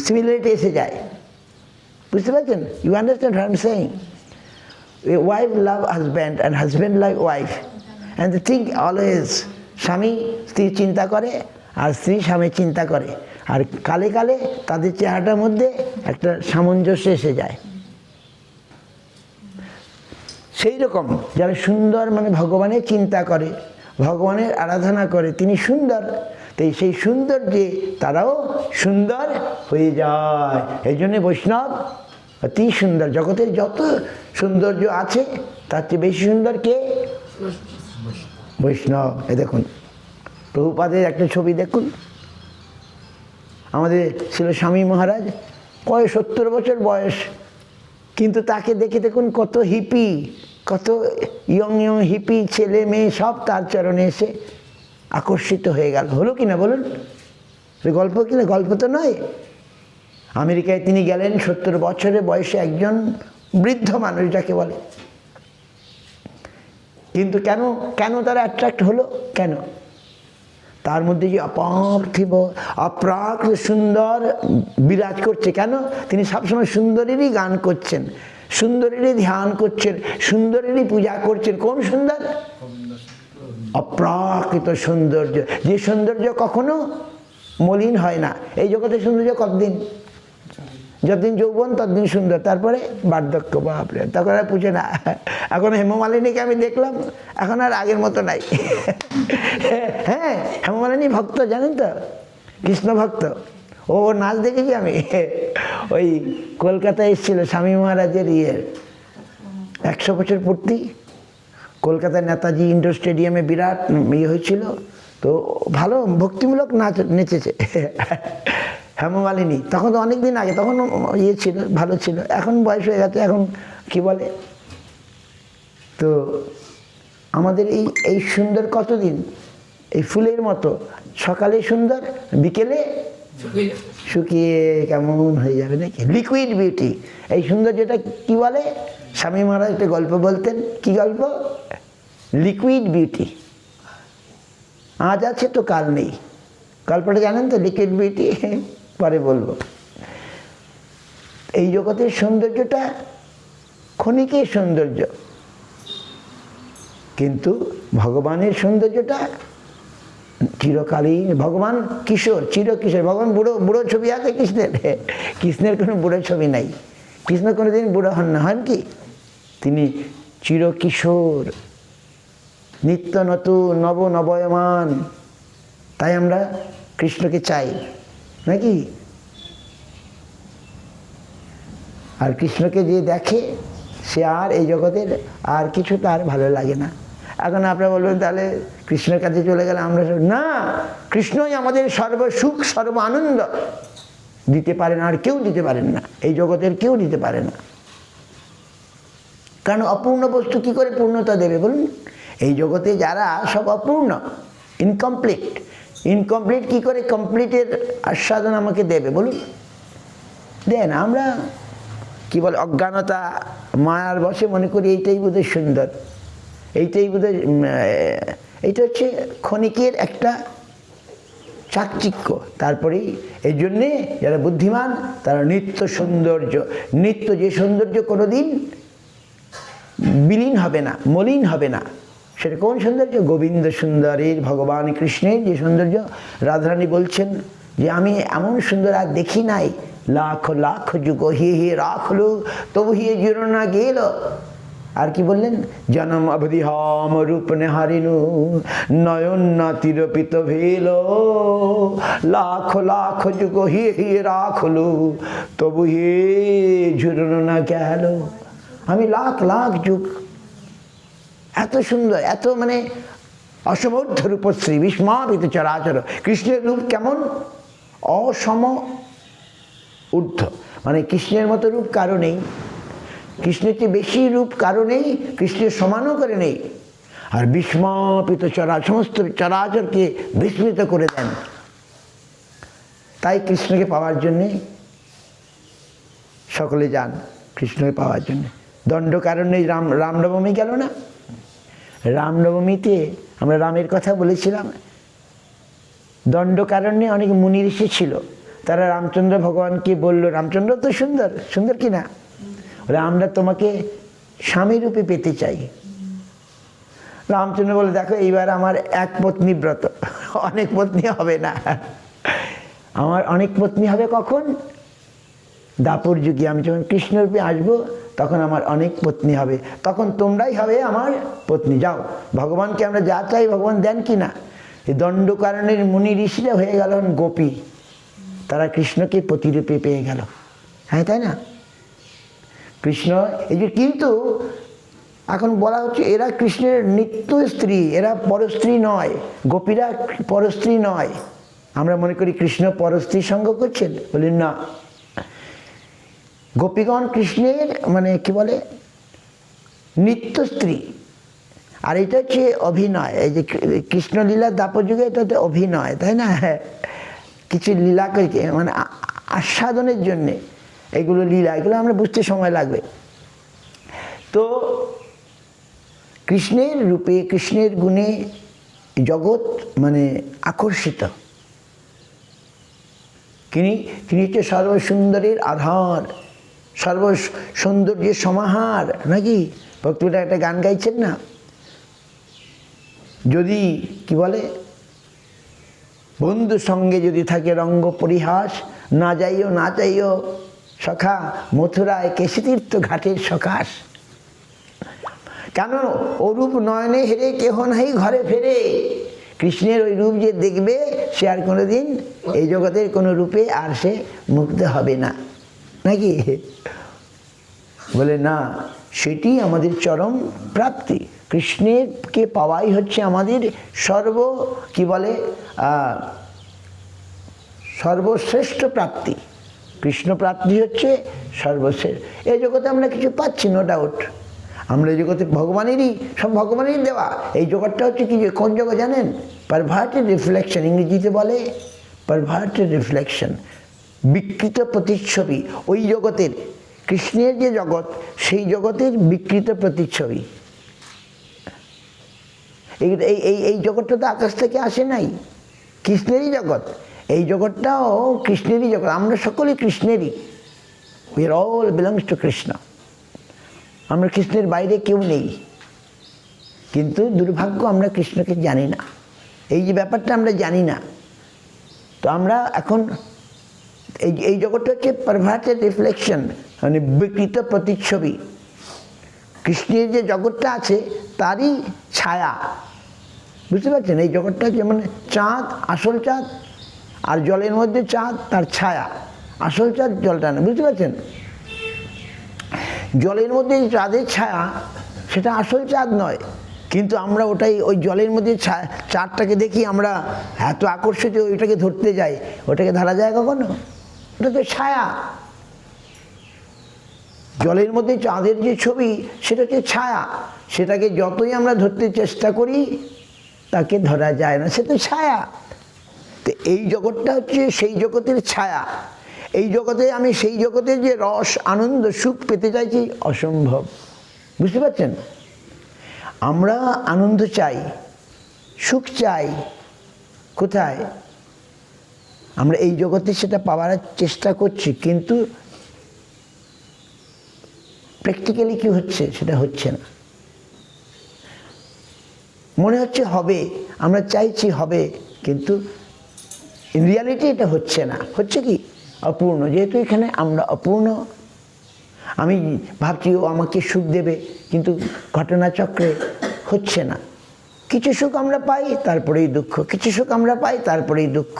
S1: সিমিলারিটি এসে যায়। বুঝতে পারছেন? You understand what I am saying? A wife love husband and husband like wife, and the thing always, স্বামী স্ত্রী চিন্তা করে আর স্ত্রী স্বামী চিন্তা করে, আর কালে কালে তাদের চেহারাটার মধ্যে একটা সামঞ্জস্য এসে যায়। সেই রকম যারা সুন্দর, মানে ভগবানের চিন্তা করে, ভগবানের আরাধনা করে, তিনি সুন্দর, তাই সেই সৌন্দর্যে তারাও সুন্দর হয়ে যায়। এই জন্যে বৈষ্ণব অতি সুন্দর। জগতের যত সৌন্দর্য আছে তার চেয়ে বেশি সুন্দর কে? বৈষ্ণব। এ দেখুন প্রভুপাদের একটা ছবি দেখুন, আমাদের ছিল স্বামী মহারাজ, 70 বছর বয়স, কিন্তু তাকে দেখে দেখুন কত হিপি, কত ইয়ং ইয়ং হিপি ছেলে মেয়ে সব তার চরণে এসে আকর্ষিত হয়ে গেল। হলো কিনা বলুন? গল্প কিনা? গল্প তো নয়। আমেরিকায় তিনি গেলেন 70 বছরের বয়সে, একজন বৃদ্ধ মানুষ যাকে বলে, কিন্তু কেন তারা অ্যাট্রাক্ট হলো? কেন? তার মধ্যে যে অপার্থিব অপ্রাকৃত সুন্দর বিরাজ করছে। কেন? তিনি সবসময় সুন্দরেরই গান করছেন, সুন্দরেরই ধ্যান করছেন, সুন্দরেরই পূজা করছেন। কোন সুন্দর? অপ্রাকৃত সৌন্দর্য, যে সৌন্দর্য কখনো মলিন হয় না। এই জগতের সৌন্দর্য কতদিন? যতদিন যৌবন ততদিন সুন্দর, তারপরে বার্ধক্য। বাপরে, তখন আর পুছে না। এখন হেমমালিনীকে আমি দেখলাম, এখন আর আগের মতো নাই। হ্যাঁ, হেমমালিনী ভক্ত, জানেন তো, কৃষ্ণ ভক্ত। ও নাচ দেখেছি আমি, ওই কলকাতায় এসেছিল স্বামী মহারাজের 100 বছর পূর্তি, কলকাতায় নেতাজি ইন্ডোর স্টেডিয়ামে বিরাট হয়েছিল, তো ভালো ভক্তিমূলক নাচ নেচেছে হেমমালিনী। তখন তো অনেক দিন আগে, তখন ছিল, ভালো ছিল, এখন বয়স হয়ে গেছে, এখন কি বলে। তো আমাদের এই সুন্দর কতদিন? এই ফুলের মতো, সকালে সুন্দর, বিকেলে শুকিয়ে কেমন হয়ে যাবে নাকি? Liquid beauty. এই সৌন্দর্যটা কি বলে? স্বামী মহারাজ একটা গল্প বলতেন। কি গল্প? Liquid beauty. আজ আছে তো কাল নেই। গল্পটা জানেন তো? লিকুইড বিউটি পরে বলবো। এই জগতের সৌন্দর্যটা ক্ষণিকের সৌন্দর্য, কিন্তু ভগবানের সৌন্দর্যটা চিরকালীন। ভগবান কিশোর, চিরকিশোর। ভগবান বুড়ো ছবি আছে কৃষ্ণের? কৃষ্ণের কোনো বুড়ো ছবি নাই। কৃষ্ণ কোনোদিন বুড়ো হন না, হন কি? তিনি চিরকিশোর, নিত্য নতুন, নবয়মান। তাই আমরা কৃষ্ণকে চাই নাকি? আর কৃষ্ণকে যে দেখে সে আর এই জগতের আর কিছু তার ভালো লাগে না। এখন আপনারা বলবেন তাহলে কৃষ্ণের কাছে চলে গেলে আমরা না, কৃষ্ণই আমাদের সর্বসুখ সর্ব আনন্দ দিতে পারেন, আর কেউ দিতে পারেন না, এই জগতের কেউ দিতে পারে না। কারণ অপূর্ণ বস্তু কী করে পূর্ণতা দেবে বলুন? এই জগতে যারা সব অপূর্ণ, ইনকমপ্লিট, ইনকমপ্লিট কি করে কমপ্লিটের আস্বাদন আমাকে দেবে বলুন? দেন আমরা কি বলে অজ্ঞানতা মায়ার বশে মনে করি এইটাই বোধহয় সুন্দর, এইটাই বোধহয় এইটা হচ্ছে ক্ষণিকের একটা চাকচিক্য। তারপরেই এই জন্যে যারা বুদ্ধিমান তারা নিত্য সৌন্দর্য, নিত্য যে সৌন্দর্য কোনোদিন বিলীন হবে না, মলিন হবে না, সেটা কোন সৌন্দর্য? গোবিন্দ সুন্দরের, ভগবান কৃষ্ণের যে সৌন্দর্য। রাধারানী বলছেন যে আমি এমন সুন্দর আর দেখি নাই, লাখ লাখ যুগ হিয়ে হিয়ে রাখলো তবু হিয়ে জুড়ো না গেল। আর কি বললেন? জনম অবধি হম রূপ নেহারিনু নয়ন না তিরপিত ভেল, লাখ লাখ যুগ হিয়ে হিয়ে রাখলো তবু হিয়ে ঝুরনো না গেল। আমি লাখ লাখ যুগ এত সুন্দর, এত মানে অসমর্থ রূপশ্রী বিস্মাপিত চরাচর। কৃষ্ণের রূপ কেমন? অসম ঊর্ধ্ব, মানে কৃষ্ণের মতো রূপ কারো নেই, কৃষ্ণের চেয়ে বেশি রূপ কারো নেই, কৃষ্ণের সমানও করে নেই। আর বিস্মাপিত সমস্ত চরাচরকে বিস্মিত করে দেন। তাই কৃষ্ণকে পাওয়ার জন্যে সকলে যান, কৃষ্ণকে পাওয়ার জন্যে। দণ্ডকারণ্যে রামনবমী গেল না? রামনবমীতে আমরা রামের কথা বলেছিলাম। দণ্ডকারণ্যে অনেক মুনি ঋষি ছিল, তারা রামচন্দ্র ভগবানকে বলল, রামচন্দ্র তো সুন্দর, সুন্দর কি না, বলে আমরা তোমাকে স্বামী রূপে পেতে চাই। রামচন্দ্র বলে, দেখো এইবার আমার এক পত্নী ব্রত, অনেক পত্নী হবে না। আমার অনেক পত্নী হবে কখন? দাপর যুগে আমি যখন কৃষ্ণরূপে আসবো তখন আমার অনেক পত্নী হবে, তখন তোমরাই হবে আমার পত্নী। যাও, ভগবানকে আমরা যা চাই ভগবান দেন কি না। এই দণ্ডকারণ্যের মুনি ঋষিরা হয়ে গেল গোপী, তারা কৃষ্ণকে পতিরূপে পেয়ে গেল। হ্যাঁ, তাই না? কৃষ্ণ এই যে, কিন্তু এখন বলা হচ্ছে এরা কৃষ্ণের নিত্য স্ত্রী, এরা পরস্ত্রী নয়, গোপীরা পরস্ত্রী নয়। আমরা মনে করি কৃষ্ণ পরস্ত্রী সঙ্গ করছেন, বলেন না, গোপীগণ কৃষ্ণের মানে কি বলে নিত্য স্ত্রী। আর এটা হচ্ছে অভিনয়, এই যে কৃষ্ণলীলা দাপর যুগে এটা হচ্ছে অভিনয়, তাই না? কিছু লীলা মানে আস্বাদনের জন্যে এগুলো লীলা, এগুলো আমরা বুঝতে সময় লাগবে। তো কৃষ্ণের রূপে, কৃষ্ণের গুণে জগৎ মানে আকর্ষিত। তিনি হচ্ছে সর্বসুন্দরের আধার, সর্বসৌন্দর্যের সমাহার, নাকি? ভক্তরা একটা গান গাইছেন না, যদি কি বলে, বন্ধু সঙ্গে যদি থাকে রঙ্গ পরিহাস, না যাইও না চাইও সখা মথুরায় কেশতীর্থ ঘাটের সকাশ। কেন? অরূপ নয়নে হেরে কেহ নাই ঘরে ফেরে। কৃষ্ণের ওই রূপ যে দেখবে সে আর কোনোদিন এই জগতের কোনো রূপে আর সে মুগ্ধ হবে না, নাকি? বলে না, সেটি আমাদের চরম প্রাপ্তি। কৃষ্ণকে পাওয়াই হচ্ছে আমাদের কি বলে সর্বশ্রেষ্ঠ প্রাপ্তি। কৃষ্ণ প্রাপ্তি হচ্ছে সর্বশ্রেষ্ঠ। এই জগতে আমরা কিছু পাচ্ছি, নো ডাউট, আমরা এই জগতে ভগবানেরই, সব ভগবানেরই দেওয়া। এই জগৎটা হচ্ছে কি, কোন জগৎ জানেন? পারভার্টেড রিফ্লেকশন, ইংরেজিতে বলে পারভার্টেড রিফ্লেকশন, বিকৃত প্রতিচ্ছবি। ওই জগতের, কৃষ্ণের যে জগৎ, সেই জগতের বিকৃত প্রতিচ্ছবি। এই জগৎটা তো আকাশ থেকে আসে নাই, কৃষ্ণেরই জগৎ। এই জগৎটাও কৃষ্ণেরই জগৎ, আমরা সকলেই কৃষ্ণেরই। We are all belongs to Krishna. আমরা কৃষ্ণের বাইরে কেউ নেই, কিন্তু দুর্ভাগ্য আমরা কৃষ্ণকে জানি না। এই যে ব্যাপারটা আমরা জানি না, তো আমরা এখন এই জগৎটা হচ্ছে পারভার্টেড রিফ্লেকশন, মানে বিকৃত প্রতিচ্ছবি। কৃষ্ণের যে জগৎটা আছে তারই ছায়া, বুঝতে পারছেন? এই জগৎটা যেমন চাঁদ, আসল চাঁদ, আর জলের মধ্যে চাঁদ তার ছায়া, আসল চাঁদ জলটা না, বুঝতে পারছেন? জলের মধ্যে চাঁদের ছায়া, সেটা আসল চাঁদ নয়, কিন্তু আমরা ওটাই, ওই জলের মধ্যে চাঁদটাকে দেখি, আমরা এত আকর্ষিত ওইটাকে ধরতে যাই। ওটাকে ধরা যায় কখনো? ওটা তো ছায়া। জলের মধ্যে চাঁদের যে ছবি, সেটা হচ্ছে ছায়া। সেটাকে যতই আমরা ধরতে চেষ্টা করি তাকে ধরা যায় না, সে তো ছায়া। তো এই জগৎটা হচ্ছে সেই জগতের ছায়া। এই জগতে আমি সেই জগতের যে রস আনন্দ সুখ পেতে চাইছি অসম্ভব। বুঝতে পারছেন? আমরা আনন্দ চাই, সুখ চাই, কোথায়? আমরা এই জগতে সেটা পাওয়ার চেষ্টা করছি, কিন্তু প্র্যাকটিক্যালি কি হচ্ছে সেটা হচ্ছে না। মনে হচ্ছে হবে, আমরা চাইছি হবে, কিন্তু ইন রিয়ালিটি এটা হচ্ছে না। হচ্ছে কি? অপূর্ণ। যেহেতু এখানে আমরা অপূর্ণ, আমি ভাবছি ও আমাকে সুখ দেবে, কিন্তু ঘটনাচক্রে হচ্ছে না। কিছু সুখ আমরা পাই, তারপরেই দুঃখ, কিছু সুখ আমরা পাই, তারপরেই দুঃখ,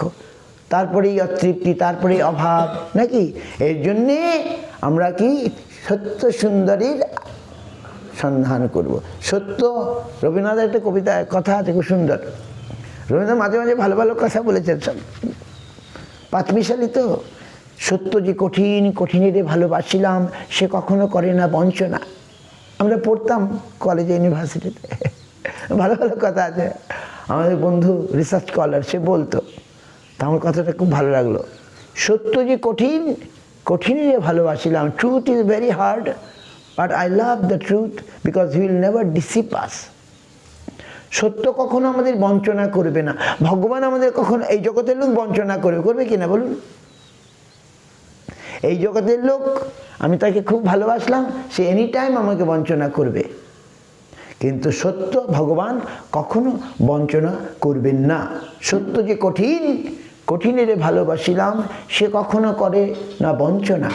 S1: তারপরেই অতৃপ্তি, তারপরেই অভাব, নাকি? এর জন্যে আমরা কি সত্য সুন্দরীর সন্ধান করব। সত্য, রবীন্দ্রনাথের একটা কবিতা কথা আছে খুব সুন্দর। রবীন্দ্রনাথ মাঝে মাঝে ভালো ভালো কথা বলেছেন, সব পাঁচমিশালি তো। সত্য যে কঠিন, কঠিনেরে ভালোবাসিলাম, সে কখনো করে না বঞ্চনা। আমরা পড়তাম কলেজে, ইউনিভার্সিটিতে, ভালো ভালো কথা আছে। আমাদের বন্ধু রিসার্চ স্কলার, সে বলতো, তা আমার কথাটা খুব ভালো লাগলো। সত্য যে কঠিন, কঠিনেরে ভালোবাসিলাম, truth is very hard, but I love the truth because he will never deceive us. সত্য কখনো আমাদের বঞ্চনা করবে না। ভগবান আমাদের কখনো, এই জগতের লোক বঞ্চনা করবে কিনা বলুন? এই জগতের লোক, আমি তাকে খুব ভালোবাসলাম, সে এনি টাইম আমাকে বঞ্চনা করবে, কিন্তু সত্য ভগবান কখনো বঞ্চনা করবেন না। সত্য যে কঠিন, কঠিনেরে ভালোবাসিলাম, সে কখনো করে না বঞ্চনা।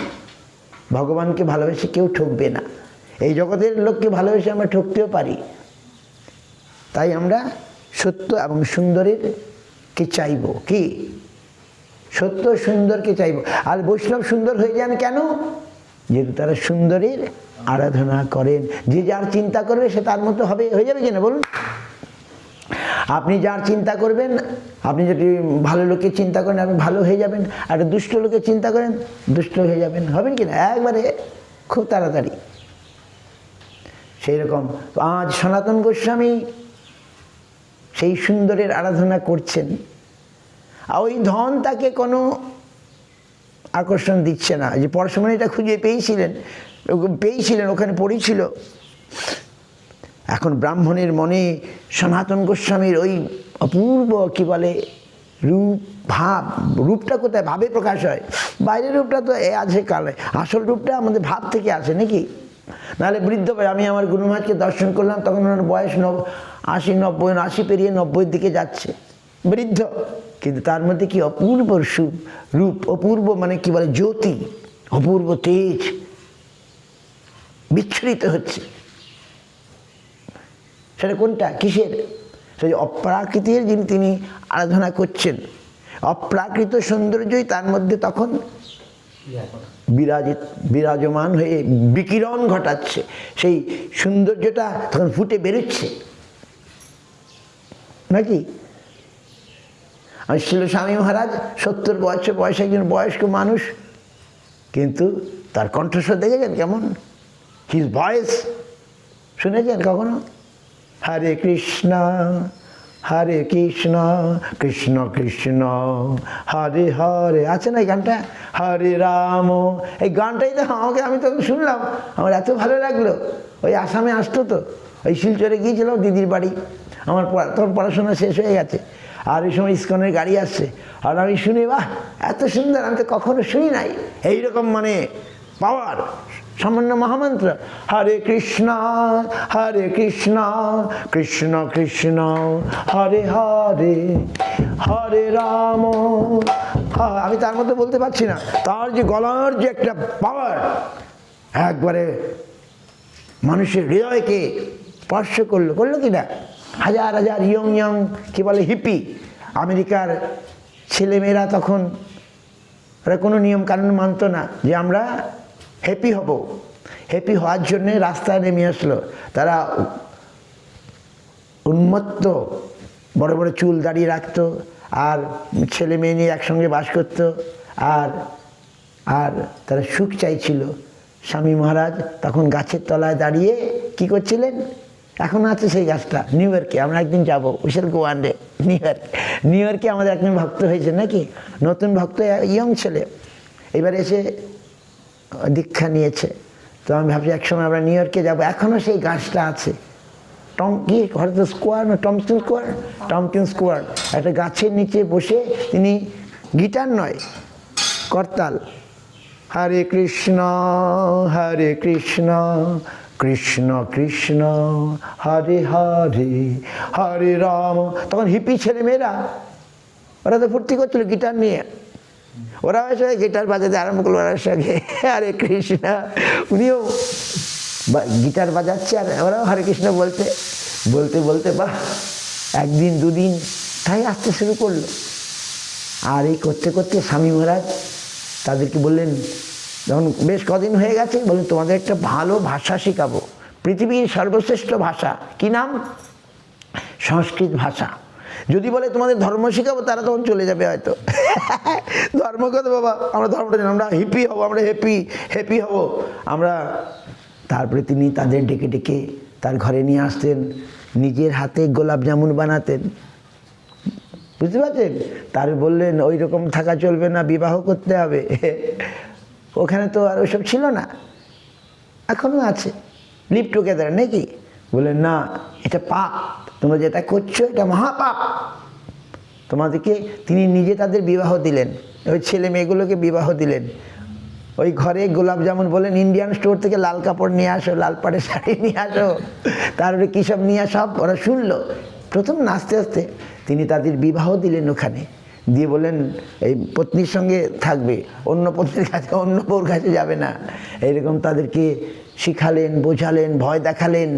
S1: ভগবানকে ভালোবেসে কেউ ঠকবে না। এই জগতের লোককে ভালোবেসে আমরা ঠকতেও পারি। তাই আমরা সত্য এবং সুন্দরের কে চাইব, কি সত্য সুন্দরকে চাইব। আর বৈষ্ণব সুন্দর হয়ে যান কেন? যেহেতু তারা সুন্দরের আরাধনা করেন। যে যার চিন্তা করবে সে তার মতো হবে, হয়ে যাবে কিনা বলুন? আপনি যার চিন্তা করবেন, আপনি যদি ভালো লোকের চিন্তা করেন আপনি ভালো হয়ে যাবেন, আর দুষ্ট লোকের চিন্তা করেন দুষ্ট হয়ে যাবেন, হবেন কিনা? একবারে খুব তাড়াতাড়ি। সেই রকম আজ সনাতন গোস্বামী সেই সুন্দরের আরাধনা করছেন, আর ওই ধন তাকে কোনো আকর্ষণ দিচ্ছে না। যে পরশমণিটা খুঁজে পেয়েছিলেন, ওখানে পড়েছিল। এখন ব্রাহ্মণের মনে সনাতন গোস্বামীর ওই অপূর্ব কি বলে রূপ, ভাব। রূপটা কোথায়? ভাবে প্রকাশ হয়। বাইরের রূপটা তো আছে কালে, আসল রূপটা আমাদের ভাব থেকে আসে, নাকি? নাহলে বৃদ্ধ বয়স, আমি আমার গুরু মহারাজকে দর্শন করলাম, তখন ওনার বয়স 80 পেরিয়ে 90-এর দিকে যাচ্ছে, বৃদ্ধ, কিন্তু তার মধ্যে কি অপূর্ব রূপ, অপূর্ব মানে কি বলে জ্যোতি, অপূর্ব তেজ বিচ্ছুরিত হচ্ছে। সেটা কোনটা? কিসের? সেই অপ্রাকৃতের যিনি তিনি আরাধনা করছেন, অপ্রাকৃত সৌন্দর্যই তার মধ্যে তখন বিরাজমান হয়ে বিকিরণ ঘটাচ্ছে। সেই সৌন্দর্যটা তখন ফুটে বেরোচ্ছে, নাকি? আর ছিল স্বামী মহারাজ 70 বছর বয়সে, একজন বয়স্ক মানুষ, কিন্তু তার কণ্ঠস্বর দেখেছেন কেমন? হিজ ভয়েস শুনেছেন কখনো? হরে কৃষ্ণ হরে কৃষ্ণ কৃষ্ণ কৃষ্ণ হরে হরে, আছে না এই গানটা? হরে রাম, এই গানটাই তো আমি তখন শুনলাম, আমার এত ভালো লাগলো। ওই আসামে আসতো তো, ওই শিলচরে গিয়েছিলাম দিদির বাড়ি, আমার তখন পড়াশোনা শেষ হয়ে গেছে, আর ওই সময় ইস্কনের গাড়ি আসছে, আর আমি শুনি বাহ এত সুন্দর, আমি তো কখনো শুনি নাই এইরকম মানে পাওয়ার, সামান্য মহামন্ত্র। হরে কৃষ্ণ কৃষ্ণ কৃষ্ণ হরে হরে হরে রাম। আমি তার মধ্যে বলতে পারছি না, তার যে গলার যে একটা পাওয়ার একবারে মানুষের হৃদয়কে স্পর্শ করলো কি না? হাজার হাজার ইয়ং কি বলে হিপি, আমেরিকার ছেলেমেয়েরা তখন ওরা কোনো নিয়ম কানুন মানত না, যে আমরা হ্যাপি হব, হ্যাপি হওয়ার জন্যে রাস্তায় নেমে আসলো। তারা উন্মত্ত, বড় বড় চুল দাঁড়িয়ে রাখতো, আর ছেলে মেয়ে নিয়ে একসঙ্গে বাস করতো, আর আর তারা সুখ চাইছিল। স্বামী মহারাজ তখন গাছের তলায় দাঁড়িয়ে কি করছিলেন? এখন আছে সেই গাছটা নিউ ইয়র্কে, আমরা একদিন যাবো, we shall go one day new York. New ইয়র্কে আমাদের একজন ভক্ত হয়েছে নাকি, নতুন ভক্ত, ইয়ং ছেলে, এবার এসে দীক্ষা নিয়েছে। তো আমি ভাবছি একসময় আমরা নিউ ইয়র্কে যাবো, এখনও সেই গাছটা আছে, কি হয়তো স্কোয়ার না টমকিন স্কোয়ার, একটা গাছের নিচে বসে তিনি গিটার নয় করতাল, হরে কৃষ্ণ কৃষ্ণ কৃষ্ণ হরে হরে হরে রাম। তখন হিপি ছেলেমেয়েরা ওরা তো ফুর্তি করছিল গিটার নিয়ে, ওরা এসে গিটার বাজাতে আরম্ভ করলো ওর সঙ্গে হরে কৃষ্ণ, উনিও গিটার বাজাচ্ছে আর ওরাও হরে কৃষ্ণ বলতে বলতে বলতে বাহ, একদিন দুদিন তাই আসতে শুরু করলো। আর এই করতে করতে স্বামী মহারাজ তাদেরকে বললেন, যখন বেশ কদিন হয়ে গেছে, বললেন তোমাদের একটা ভালো ভাষা শেখাবো, পৃথিবীর সর্বশ্রেষ্ঠ ভাষা, কি নাম? সংস্কৃত ভাষা। যদি বলে তোমাদের ধর্ম শেখাবো, তারা তখন চলে যাবে হয়তো। ধর্ম কথা বাবা, আমরা ধর্মটা জানি, আমরা হিপি হবো, আমরা হ্যাপি হবো আমরা। তারপরে তিনি তাদের ডেকে ডেকে তার ঘরে নিয়ে আসতেন, নিজের হাতে গোলাপ জামুন বানাতেন, বুঝতে পারছেন? তার বললেন ওই রকম থাকা চলবে না, বিবাহ করতে হবে। ওখানে তো আর ওইসব ছিল না, এখনও আছে লিভ টুগেদার নাকি? বললেন না, এটা পাপ, তোমরা যেটা করছো এটা মহাপাপ তোমাদেরকে। তিনি নিজে তাদের বিবাহ দিলেন, ওই ছেলে মেয়েগুলোকে বিবাহ দিলেন। ওই ঘরে গোলাপ জামুন বলেন, ইন্ডিয়ান স্টোর থেকে লাল কাপড় নিয়ে আসো, লাল পাড়ের শাড়ি নিয়ে আসো, তারপরে কী সব নিয়ে সব ওরা শুনলো। প্রথম নাচতে আস্তে তিনি তাদের বিবাহ দিলেন ওখানে, দিয়ে বলেন এই পত্নীর সঙ্গে থাকবে, অন্য পত্নীর কাছে, অন্য বউর কাছে যাবে না। এইরকম তাদেরকে শিখালেন, বোঝালেন, ভয় দেখালেন।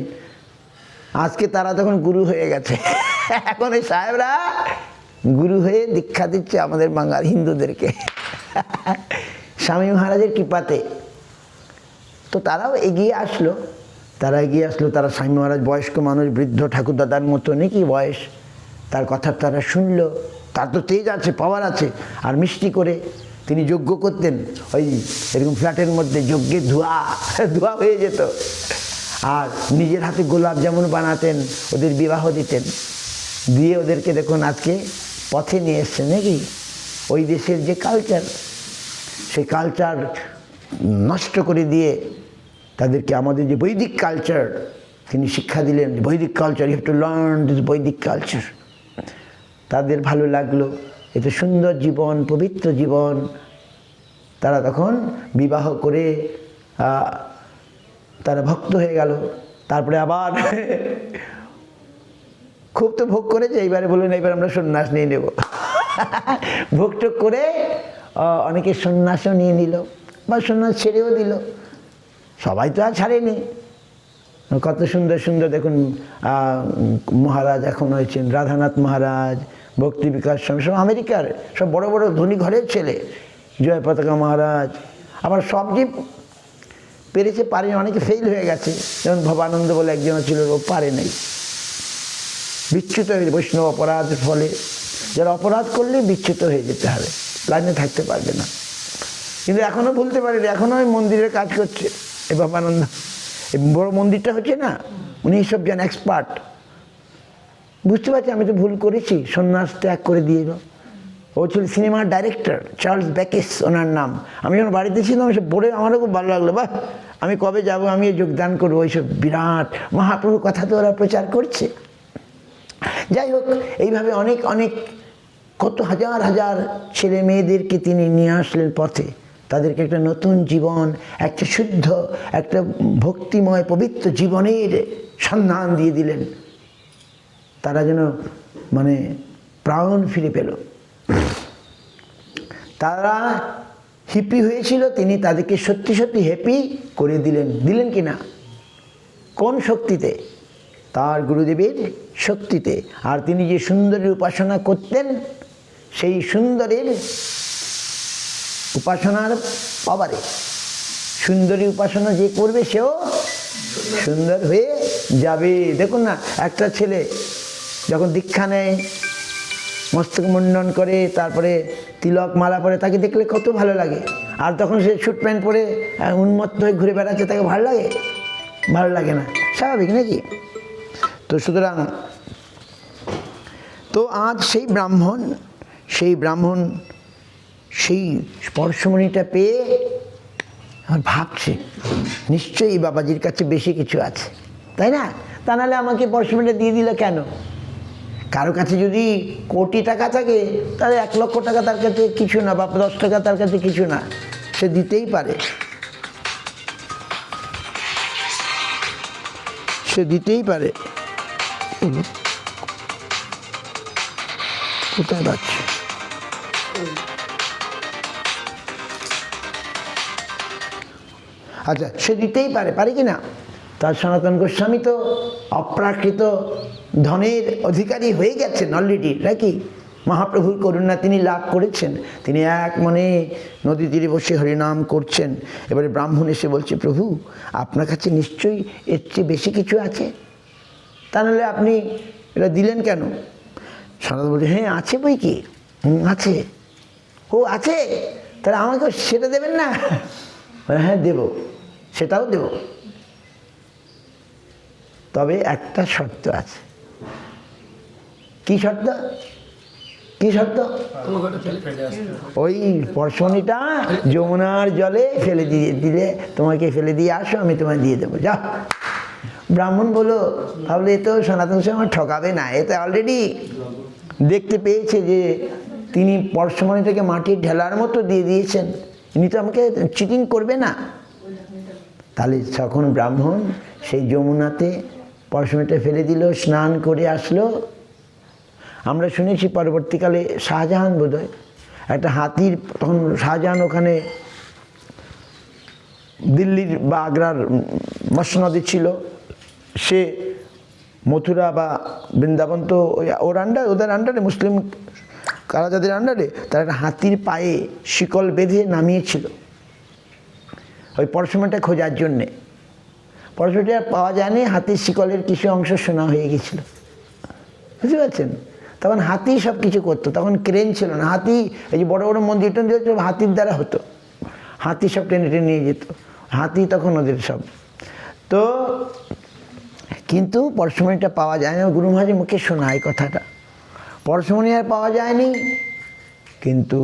S1: আজকে তারা তখন গুরু হয়ে গেছে। এখন এই সাহেবরা গুরু হয়ে দীক্ষা দিচ্ছে আমাদের বাঙাল হিন্দুদেরকে, স্বামী মহারাজের কৃপাতে। তো তারাও এগিয়ে আসলো, তারা স্বামী মহারাজ বয়স্ক মানুষ, বৃদ্ধ ঠাকুরদাদার মতো নাকি বয়স, তার কথা তারা শুনলো। তার তো তেজ আছে, পাওয়ার আছে। আর মিষ্টি করে তিনি যজ্ঞ করতেন, ওই এরকম ফ্ল্যাটের মধ্যে যজ্ঞের ধোঁয়া হয়ে যেত। আর নিজের হাতে গোলাপ জামুন বানাতেন, ওদের বিবাহ দিতেন, দিয়ে ওদেরকে দেখুন আজকে পথে নিয়ে এসছেন নাকি। ওই দেশের যে কালচার, সেই কালচার নষ্ট করে দিয়ে তাদেরকে আমাদের যে বৈদিক কালচার তিনি শিক্ষা দিলেন। বৈদিক culture, you have to learn this বৈদিক কালচার। তাদের ভালো লাগলো, এত সুন্দর জীবন, পবিত্র জীবন। তারা তখন বিবাহ করে তারা ভক্ত হয়ে গেল। তারপরে আবার খুব তো ভোগ করেছে, এইবারে বললেন এইবার আমরা সন্ন্যাস নিয়ে নেব। ভোগটোগ করে অনেকে সন্ন্যাসও নিয়ে নিল, বা সন্ন্যাস ছেড়েও দিল। সবাই তো আর ছাড়েনি। কত সুন্দর সুন্দর দেখুন মহারাজ এখন হয়েছেন, রাধানাথ মহারাজ, ভক্তি বিকাশ স্বামী, সব আমেরিকার সব বড় বড় ধনী ঘরের ছেলে। জয় পতাকা মহারাজ। আবার সব যে পেরেছে পারেনি, অনেকে ফেল হয়ে গেছে। যেমন ভবানন্দ বলে একজন ছিল, ও পারে নাই, বিচ্যুত হয়ে বৈষ্ণব অপরাধের ফলে। যারা অপরাধ করলে বিচ্যুত হয়ে যেতে হবে, লাইনে থাকতে পারবে না। কিন্তু এখনও ভুলতে পারেনি, এখনও ওই মন্দিরের কাজ করছে। এই ভবানন্দ, এই বড় মন্দিরটা হচ্ছে না, উনি সব জানেন, এক্সপার্ট। বুঝতে পারছি আমি তো ভুল করেছি, সন্ন্যাস ত্যাগ করে দিয়েছিল। ও ছিল সিনেমার ডাইরেক্টর, চার্লস বেকেস ওনার নাম। আমি যখন বাড়িতে ছিলাম সব পড়ে আমারও খুব ভালো লাগলো, বাহ আমি কবে যাব, আমি যোগদান করবো। ওইসব বিরাট মহাপ্রভুর কথা তো ওরা প্রচার করছে। যাই হোক, এইভাবে অনেক অনেক কত হাজার হাজার ছেলে মেয়েদেরকে তিনি নিয়ে আসলেন পথে। তাদেরকে একটা নতুন জীবন, একটা শুদ্ধ, একটা ভক্তিময় পবিত্র জীবনের সন্ধান দিয়ে দিলেন। তারা যেন মানে প্রাণ ফিরে পেল। তারা হিপি হয়েছিল, তিনি তাদেরকে সত্যি সত্যি হ্যাপি করে দিলেন। দিলেন কি না? কোন শক্তিতে? তার গুরুদেবের শক্তিতে। আর তিনি যে সুন্দরের উপাসনা করতেন, সেই সুন্দরের উপাসনার পাওয়ারে, সুন্দরী উপাসনা যে করবে সেও সুন্দর হয়ে যাবে। দেখুন না, একটা ছেলে যখন দীক্ষা নেয়, মস্তক মুন্ডন করে, তারপরে তিলক মালা পরে, তাকে দেখলে কত ভালো লাগে। আর তখন সে স্যুট প্যান্ট পরে উন্মত্ত হয়ে ঘুরে বেড়াচ্ছে, তাকে ভালো লাগে? ভালো লাগে না, স্বাভাবিক নাকি? তো সুতরাং তো আজ সেই ব্রাহ্মণ সেই স্পর্শমণিটা পেয়ে আমার ভাবছে নিশ্চয়ই বাবাজির কাছে বেশি কিছু আছে, তাই না? তা নাহলে আমাকে স্পর্শমণিটা দিয়ে দিল কেন? কারো কাছে যদি কোটি টাকা থাকে তাহলে 1 লক্ষ টাকা তার কাছে কিছু না, বা 10 টাকা তার কাছে কিছু না, সে দিতেই পারে, সে দিতেই পারে। কোথায় যাচ্ছে? আচ্ছা, সে দিতেই পারে, পারে কি না? তার সনাতন গোস্বামী তো অপ্রাকৃত ধনের অধিকারী হয়ে গেছেন অলরেডি, নাকি? মহাপ্রভুর করুণা তিনি লাভ করেছেন, তিনি এক মনে নদী তীরে বসে হরিনাম করছেন। এবারে ব্রাহ্মণ এসে বলছে, প্রভু আপনার কাছে নিশ্চয়ই এর চেয়ে বেশি কিছু আছে, তা নাহলে আপনি এটা দিলেন কেন? সনাতন বলছে, হ্যাঁ আছে বই কি, আছে। ও আছে, তাহলে আমাকে সেটা দেবেন না? হ্যাঁ দেব, সেটাও দেব, তবে একটা শর্ত আছে। কি শর্ত? কি শর্ত? ওই স্পর্শমণিটা যমুনার জলে ফেলে দিলে, তোমাকে ফেলে দিয়ে আসো, আমি তোমায় দিয়ে দেবো, যাও। ব্রাহ্মণ বলল, ভাবলে এ তো সনাতন স্বামী আমার ঠকাবে না, এতে অলরেডি দেখতে পেয়েছে যে তিনি স্পর্শমণিটাকে মাটির ঢেলার মতো দিয়ে দিয়েছেন, ইনি তো আমাকে চিটিং করবে না। তাহলে তখন ব্রাহ্মণ সেই যমুনাতে স্পর্শমণিটা ফেলে দিল, স্নান করে আসলো। আমরা শুনেছি পরবর্তীকালে শাহজাহান বোধহয় একটা হাতির, তখন শাহজাহান ওখানে দিল্লির বা আগ্রার মসনদে ছিল, সে মথুরা বা বৃন্দাবন তো ওর ওদের আন্ডারে, মুসলিম কারাজাদের আন্ডারে, তারা একটা হাতির পায়ে শিকল বেঁধে নামিয়েছিল ওই পরশুমণিটা খোঁজার জন্যে। পরশুমণিটা পাওয়া যায়নি, হাতির শিকলের কিছু অংশ সোনা হয়ে গেছিল, বুঝতে পারছেন? তখন হাতি সব কিছু করতো, তখন ক্রেন ছিল না। হাতি, এই যে বড় বড় মন্দির টন্দির হচ্ছে হাতির দ্বারা হতো, হাতি সব টেনে টেনে নিয়ে যেত, হাতি তখন ওদের সব। তো কিন্তু পরশুমণিটা পাওয়া যায় না, গুরু মহারাজের মুখে শোনা এই কথাটা, পরশুমণি আর পাওয়া যায়নি। কিন্তু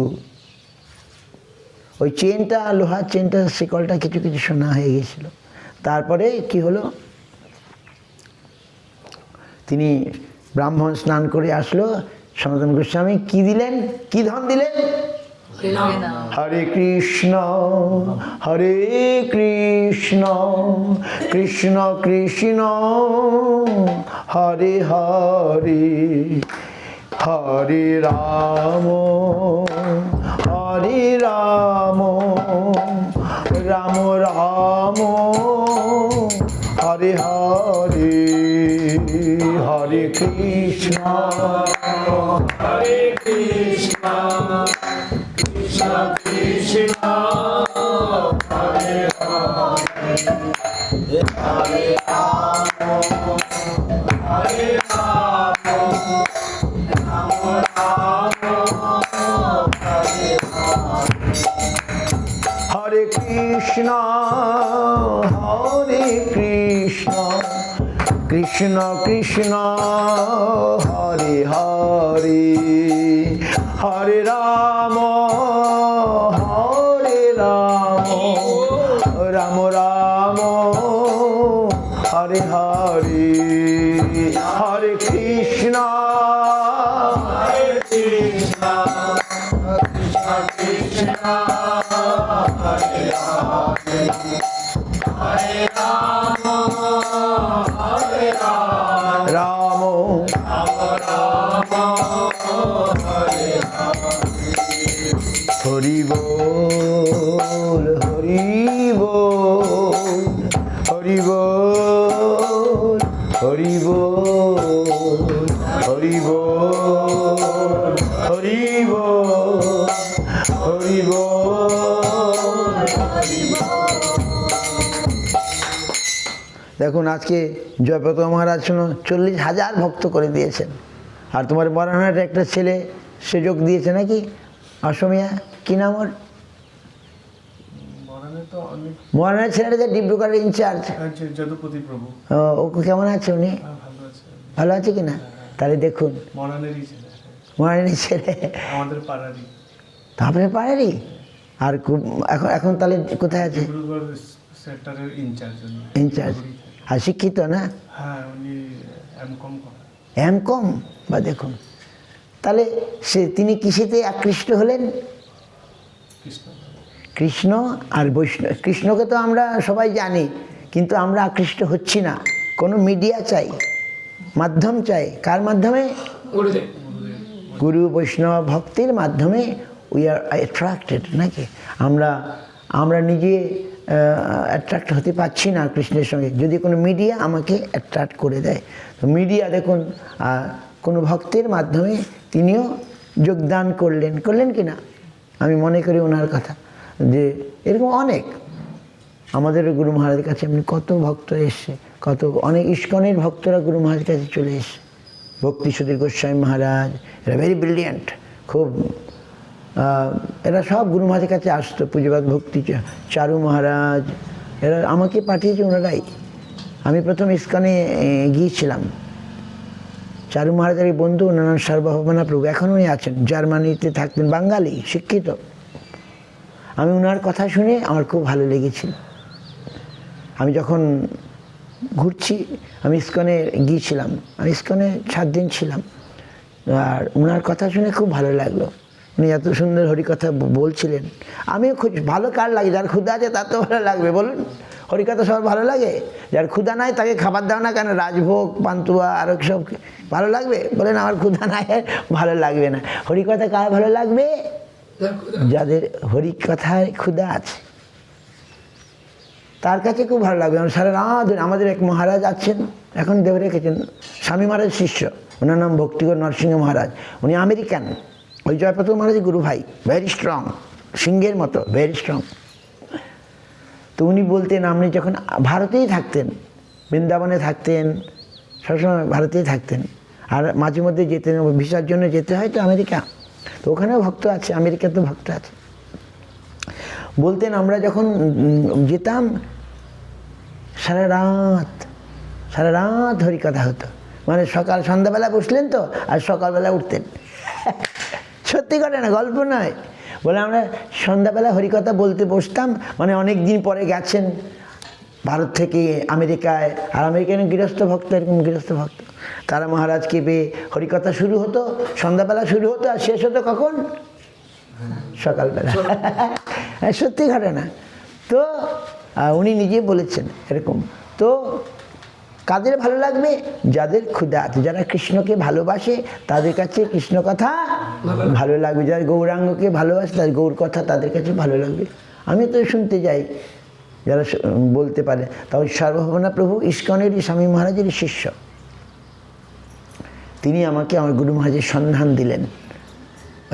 S1: ওই চেনটা, লোহার চেনটা, শিকলটা কিছু কিছু সোনা হয়ে গেছিল। তারপরে কি হলো, তিনি ব্রাহ্মণ স্নান করে আসলো, সনাতন গোস্বামী কি দিলেন, কি ধন দিলেন? হরে কৃষ্ণ হরে কৃষ্ণ কৃষ্ণ কৃষ্ণ হরে হরে, হরে রাম হরে রাম রাম রাম হরে হরে, হরে কৃষ্ণ হরে কৃষ্ণ কৃষ্ণ কৃষ্ণ হরে হরে, হরে রাম হরে রাম রাম রাম হরে হরে, হরে কৃষ্ণ হরে কৃষ্ণ কৃষ্ণ কৃষ্ণ হরে হরে, হরে রাম হরে রাম রাম রাম হরে হরে, হরে কৃষ্ণ হরে কৃষ্ণ কৃষ্ণ কৃষ্ণ হরে হরে, হরে রাম হরে রাম রাম রাম হরে হরি বল হরি বল হরি বল হরি বল হরি বল হরি বল হরি বল। দেখুন আজকে জয়প্রত মহারাজ শোনো 40,000 ভক্ত করে দিয়েছেন, আর তোমার মরানহাট একটা ছেলে সে যোগ দিয়েছে নাকি, অসমিয়া, কি নাম ওর? মহারানার ছেলেটা যে ডিব্রুগড়ের ইনচার্জ,
S2: যদুপতি প্রভু।
S1: ও কেমন আছে উনি?
S2: ভালো আছে।
S1: ভালো আছে কি না? তাহলে দেখুন
S2: মরানেরই ছেলে,
S1: মহারানীর ছেলে,
S2: আমাদের পাড়ারই।
S1: তারপরে পারেনি আর এখন এখন তাহলে কোথায় আছে?
S2: ডিব্রুগড় সেক্টরের ইনচার্জ উনি।
S1: ইনচার্জ। আর শিক্ষিত না?
S2: হ্যাঁ, উনি এমকম করেন।
S1: কম বা দেখুন, তাহলে তিনি কিসেতে আকৃষ্ট হলেন?
S2: কৃষ্ণ।
S1: কৃষ্ণ আর বৈষ্ণব। কৃষ্ণকে তো আমরা সবাই জানি, কিন্তু আমরা আকৃষ্ট হচ্ছি না। কোনো মিডিয়া চাই, মাধ্যম চাই। কার মাধ্যমে? গুরু বৈষ্ণব ভক্তির মাধ্যমে উই আর অ্যাট্রাক্টেড, নাকি? আমরা নিজে অ্যাট্রাক্ট হতে পারছি না কৃষ্ণের সঙ্গে, যদি কোনো মিডিয়া আমাকে অ্যাট্রাক্ট করে দেয়। তো মিডিয়া দেখুন কোনো ভক্তের মাধ্যমে তিনিও যোগদান করলেন কি না? আমি মনে করি ওনার কথা, যে এরকম অনেক আমাদের গুরু মহারাজের কাছে এমনি কত ভক্ত এসছে, অনেক ইস্কনের ভক্তরা গুরু মহারাজের কাছে চলে এসছে। ভক্তি সুধীর গোস্বামী মহারাজ, এরা ভেরি ব্রিলিয়েন্ট, খুব এরা সব গুরু মহারাজের কাছে আসতো। পূজ্যপাদ ভক্তি চারু মহারাজ, এরা আমাকে পাঠিয়েছে ওনারাই। আমি প্রথম ইস্কনে গিয়েছিলাম। চারু মহারাজের এই বন্ধু, ওনার নাম সর্বভবনা প্রভু, এখন উনি আছেন, জার্মানিতে থাকতেন, বাঙালি, শিক্ষিত। আমি ওনার কথা শুনে আমার খুব ভালো লেগেছিল। আমি যখন ঘুরছি, আমি ইস্কনে গিয়েছিলাম, আমি ইস্কনে 7 দিন ছিলাম, আর ওনার কথা শুনে খুব ভালো লাগলো। উনি এত সুন্দর হরিকথা বলছিলেন। আমিও খুব ভালো, কার লাগে? যার ক্ষুধা আছে তার তো ভালো লাগবে, বলুন। হরিকথা সবার ভালো লাগে? যার ক্ষুধা নাই তাকে খাবার দাও না কেন? রাজভোগ, পান্তুয়া, আরও সব ভালো লাগবে? বলেন আমার ক্ষুধা নাই, ভালো লাগবে না। হরিকথা কার ভালো লাগবে? যাদের হরিকথায় ক্ষুধা আছে, তার কাছে খুব ভালো লাগবে। সারা রাত আমাদের এক মহারাজ আছেন, এখন দেবে রেখেছেন, স্বামী মহারাজ শিষ্য, ওনার নাম ভক্তিগড় নরসিংহ মহারাজ। উনি আমেরিকান, ওই জয়প্রতাপ মহারাজের গুরু ভাই, ভেরি স্ট্রং, সিংহের মতো, ভেরি স্ট্রং। তো উনি বলতেন, আপনি যখন ভারতেই থাকতেন, বৃন্দাবনে থাকতেন, সবসময় ভারতেই থাকতেন, আর মাঝে মধ্যে যেতেন, ভিসার জন্য যেতে হয় তো আমেরিকা, তো ওখানেও ভক্ত আছে, আমেরিকাতেও ভক্ত আছে। বলতেন আমরা যখন যেতাম সারা রাত হরিকথা হতো, মানে সকাল সন্ধ্যাবেলা বসলেন তো, আর সকালবেলা উঠতেন। সত্যি করে না, গল্প নয়। বলে আমরা সন্ধ্যাবেলা হরিকথা বলতে বসতাম, মানে অনেক দিন পরে গেছেন ভারত থেকে আমেরিকায়, আর আমেরিকান গৃহস্থ ভক্ত, এরকম গৃহস্থ ভক্ত, তারা মহারাজকে পেয়ে হরিকথা শুরু হতো, সন্ধ্যাবেলা শুরু হতো, আর শেষ হতো কখন? সকালবেলা। সত্যি ঘটনা। তো উনি নিজে বলেছেন এরকম। তো কাদের ভালো লাগবে? যাদের ক্ষুধা আছে, যারা কৃষ্ণকে ভালোবাসে, তাদের কাছে কৃষ্ণ কথা ভালো লাগবে। যারা গৌরাঙ্গকে ভালোবাসে, তাদের গৌর কথা তাদের কাছে ভালো লাগবে। আমি তো শুনতে যাই, যারা বলতে পারে। তাই সর্বভবনা প্রভু ইস্কনেরই স্বামী মহারাজেরই শিষ্য, তিনি আমাকে আমার গুরু মহারাজের সন্ধান দিলেন।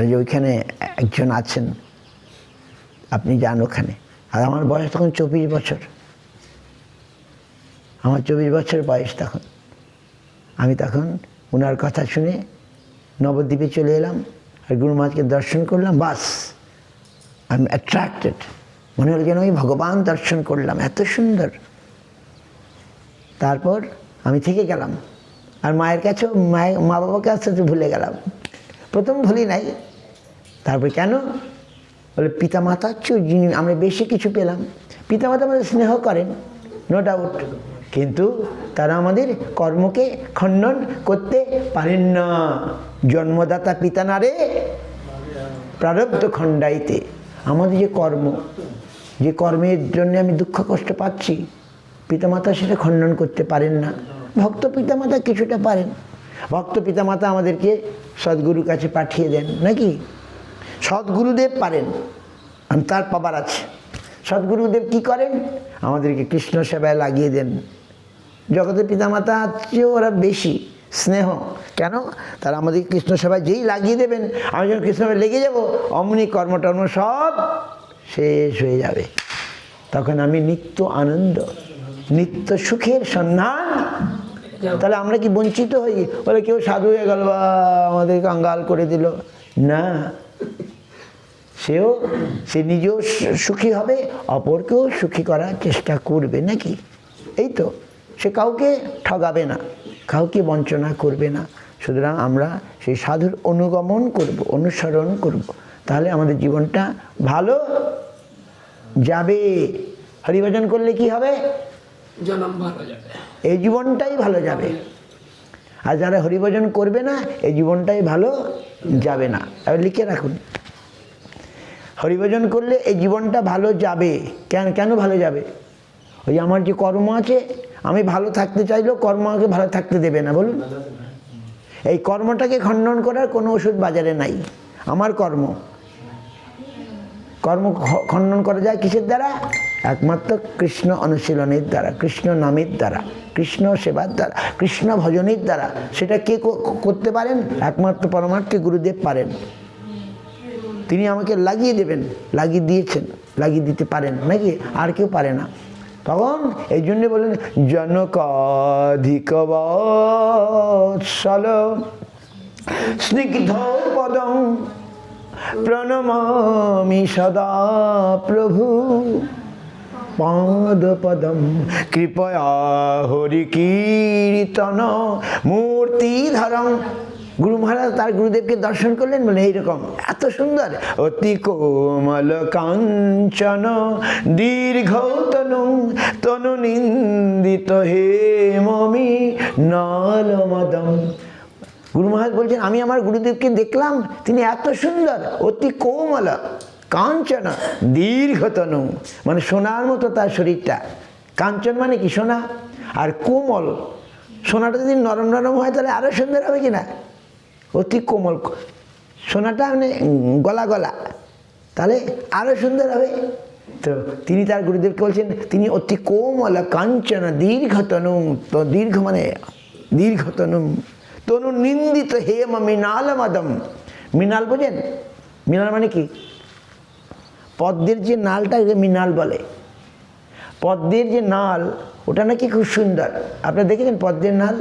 S1: যে ওইখানে একজন আছেন, আপনি যান ওখানে। আর আমার বয়স তখন 24 বছর, আমার 24 বছর বয়স তখন। আমি তখন ওনার কথা শুনে নবদ্বীপে চলে এলাম, আর গুরু মহারাজকে দর্শন করলাম। বাস, আই এম অ্যাট্রাক্টেড, মনে হলো যেন আমি ভগবান দর্শন করলাম, এত সুন্দর। তারপর আমি থেকে গেলাম, আর মায়ের কাছেও, মা বাবার কাছে ভুলে গেলাম। প্রথম ভুলি নাই, তারপর কেন? বলে পিতামাতার চেয়ে যিনি আমরা বেশি কিছু পেলাম। পিতামাতা আমাদের স্নেহ করেন, নো ডাউট, কিন্তু তারা আমাদের কর্মকে খণ্ডন করতে পারেন না। জন্মদাতা পিতা না রে প্রারব্ধ খণ্ডাইতে। আমাদের যে কর্ম, যে কর্মের জন্য আমি দুঃখ কষ্ট পাচ্ছি, পিতামাতা সেটা খণ্ডন করতে পারেন না। ভক্ত পিতামাতা কিছুটা পারেন। ভক্ত পিতামাতা আমাদেরকে সদ্গুরুর কাছে পাঠিয়ে দেন, নাকি? সদ্গুরুদেব পারেন, আমি তার পাবার আছে। সদ্গুরুদেব কি করেন? আমাদেরকে কৃষ্ণ সেবায় লাগিয়ে দেন। জগতের পিতামাতার চেয়েও ওরা বেশি স্নেহ। কেন? তারা আমাদেরকে কৃষ্ণ সেবায় যেই লাগিয়ে দেবেন, আমি যখন কৃষ্ণ সেবায় লেগে যাব, অমনি কর্মটর্ম সব শেষ হয়ে যাবে। তখন আমি নিত্য আনন্দ, নিত্য সুখের সন্ধান। তাহলে আমরা কি বঞ্চিত হই? বলে কেউ সাধু হয়ে গেল বা আমাদের কাঙ্গাল করে দিল না, সে নিজেও সুখী হবে, অপরকেও সুখী করার চেষ্টা করবে, নাকি? এই তো, সে কাউকে ঠগাবে না, কাউকে বঞ্চনা করবে না, সুতরাং আমরা সেই সাধুর অনুগমন করব, অনুসরণ করব, তাহলে আমাদের জীবনটা ভালো যাবে। হরিভজন করলে কি হবে?
S5: জনম ভালো যাবে,
S1: এই জীবনটাই ভালো যাবে। আর যারা হরিভজন করবে না, এই জীবনটাই ভালো যাবে না। এবার লিখে রাখুন, হরিভজন করলে এই জীবনটা ভালো যাবে। কেন ভালো যাবে? ওই আমার যে কর্ম আছে, আমি ভালো থাকতে চাইলেও কর্ম আমাকে ভালো থাকতে দেবে না। বলুন, এই কর্মটাকে খণ্ডন করার কোনো ওষুধ বাজারে নাই। আমার কর্ম খণ্ডন করা যায় কিসের দ্বারা? একমাত্র কৃষ্ণ অনুশীলনের দ্বারা, কৃষ্ণ নামের দ্বারা, কৃষ্ণ সেবার দ্বারা, কৃষ্ণ ভজনের দ্বারা। সেটা কে করতে পারেন? একমাত্র পরমার্থ গুরুদেব পারেন। তিনি আমাকে লাগিয়ে দেবেন, লাগিয়ে দিয়েছেন, লাগিয়ে দিতে পারেন, নাকি আর কেউ পারে না। তখন এই জন্যে বলেন জনকাধিক বৎসল স্নিগ্ধ পদং প্রণমামি সদা প্রভু পাদপদম কৃপয়া হরি কীর্তন মূর্তিধরং। গুরু মহারাজ তার গুরুদেবকে দর্শন করলেন, বলে এইরকম এত সুন্দর, অতি কোমল কাঞ্চন দীর্ঘতনু তনু নিন্দিত হে মমি নলমদম। গুরু মহারাজ বলছেন, আমি আমার গুরুদেবকে দেখলাম, তিনি এত সুন্দর, অতি কোমল কাঞ্চন দীর্ঘতনু, মানে সোনার মতো তার শরীরটা। কাঞ্চন মানে কি? সোনা। আর কোমল, সোনাটা যদি নরম নরম হয় তাহলে আরও সুন্দর হবে কি না? অতি কোমল, সোনাটা মানে গলা গলা, তাহলে আরও সুন্দর হবে। তো তিনি তার গুরুদেবকে বলছেন, তিনি অতি কোমল কাঞ্চন দীর্ঘতনু, তো দীর্ঘ মানে দীর্ঘতনু, তনু নিন্দিত হেম মৃণাল মদম। মৃণাল বোঝেন? মৃণাল মানে কি? পদ্মের যে নালটা মৃণাল বলে। পদ্মের যে নাল, ওটা নাকি খুব সুন্দর। আপনারা দেখেছেন পদ্মের নাল?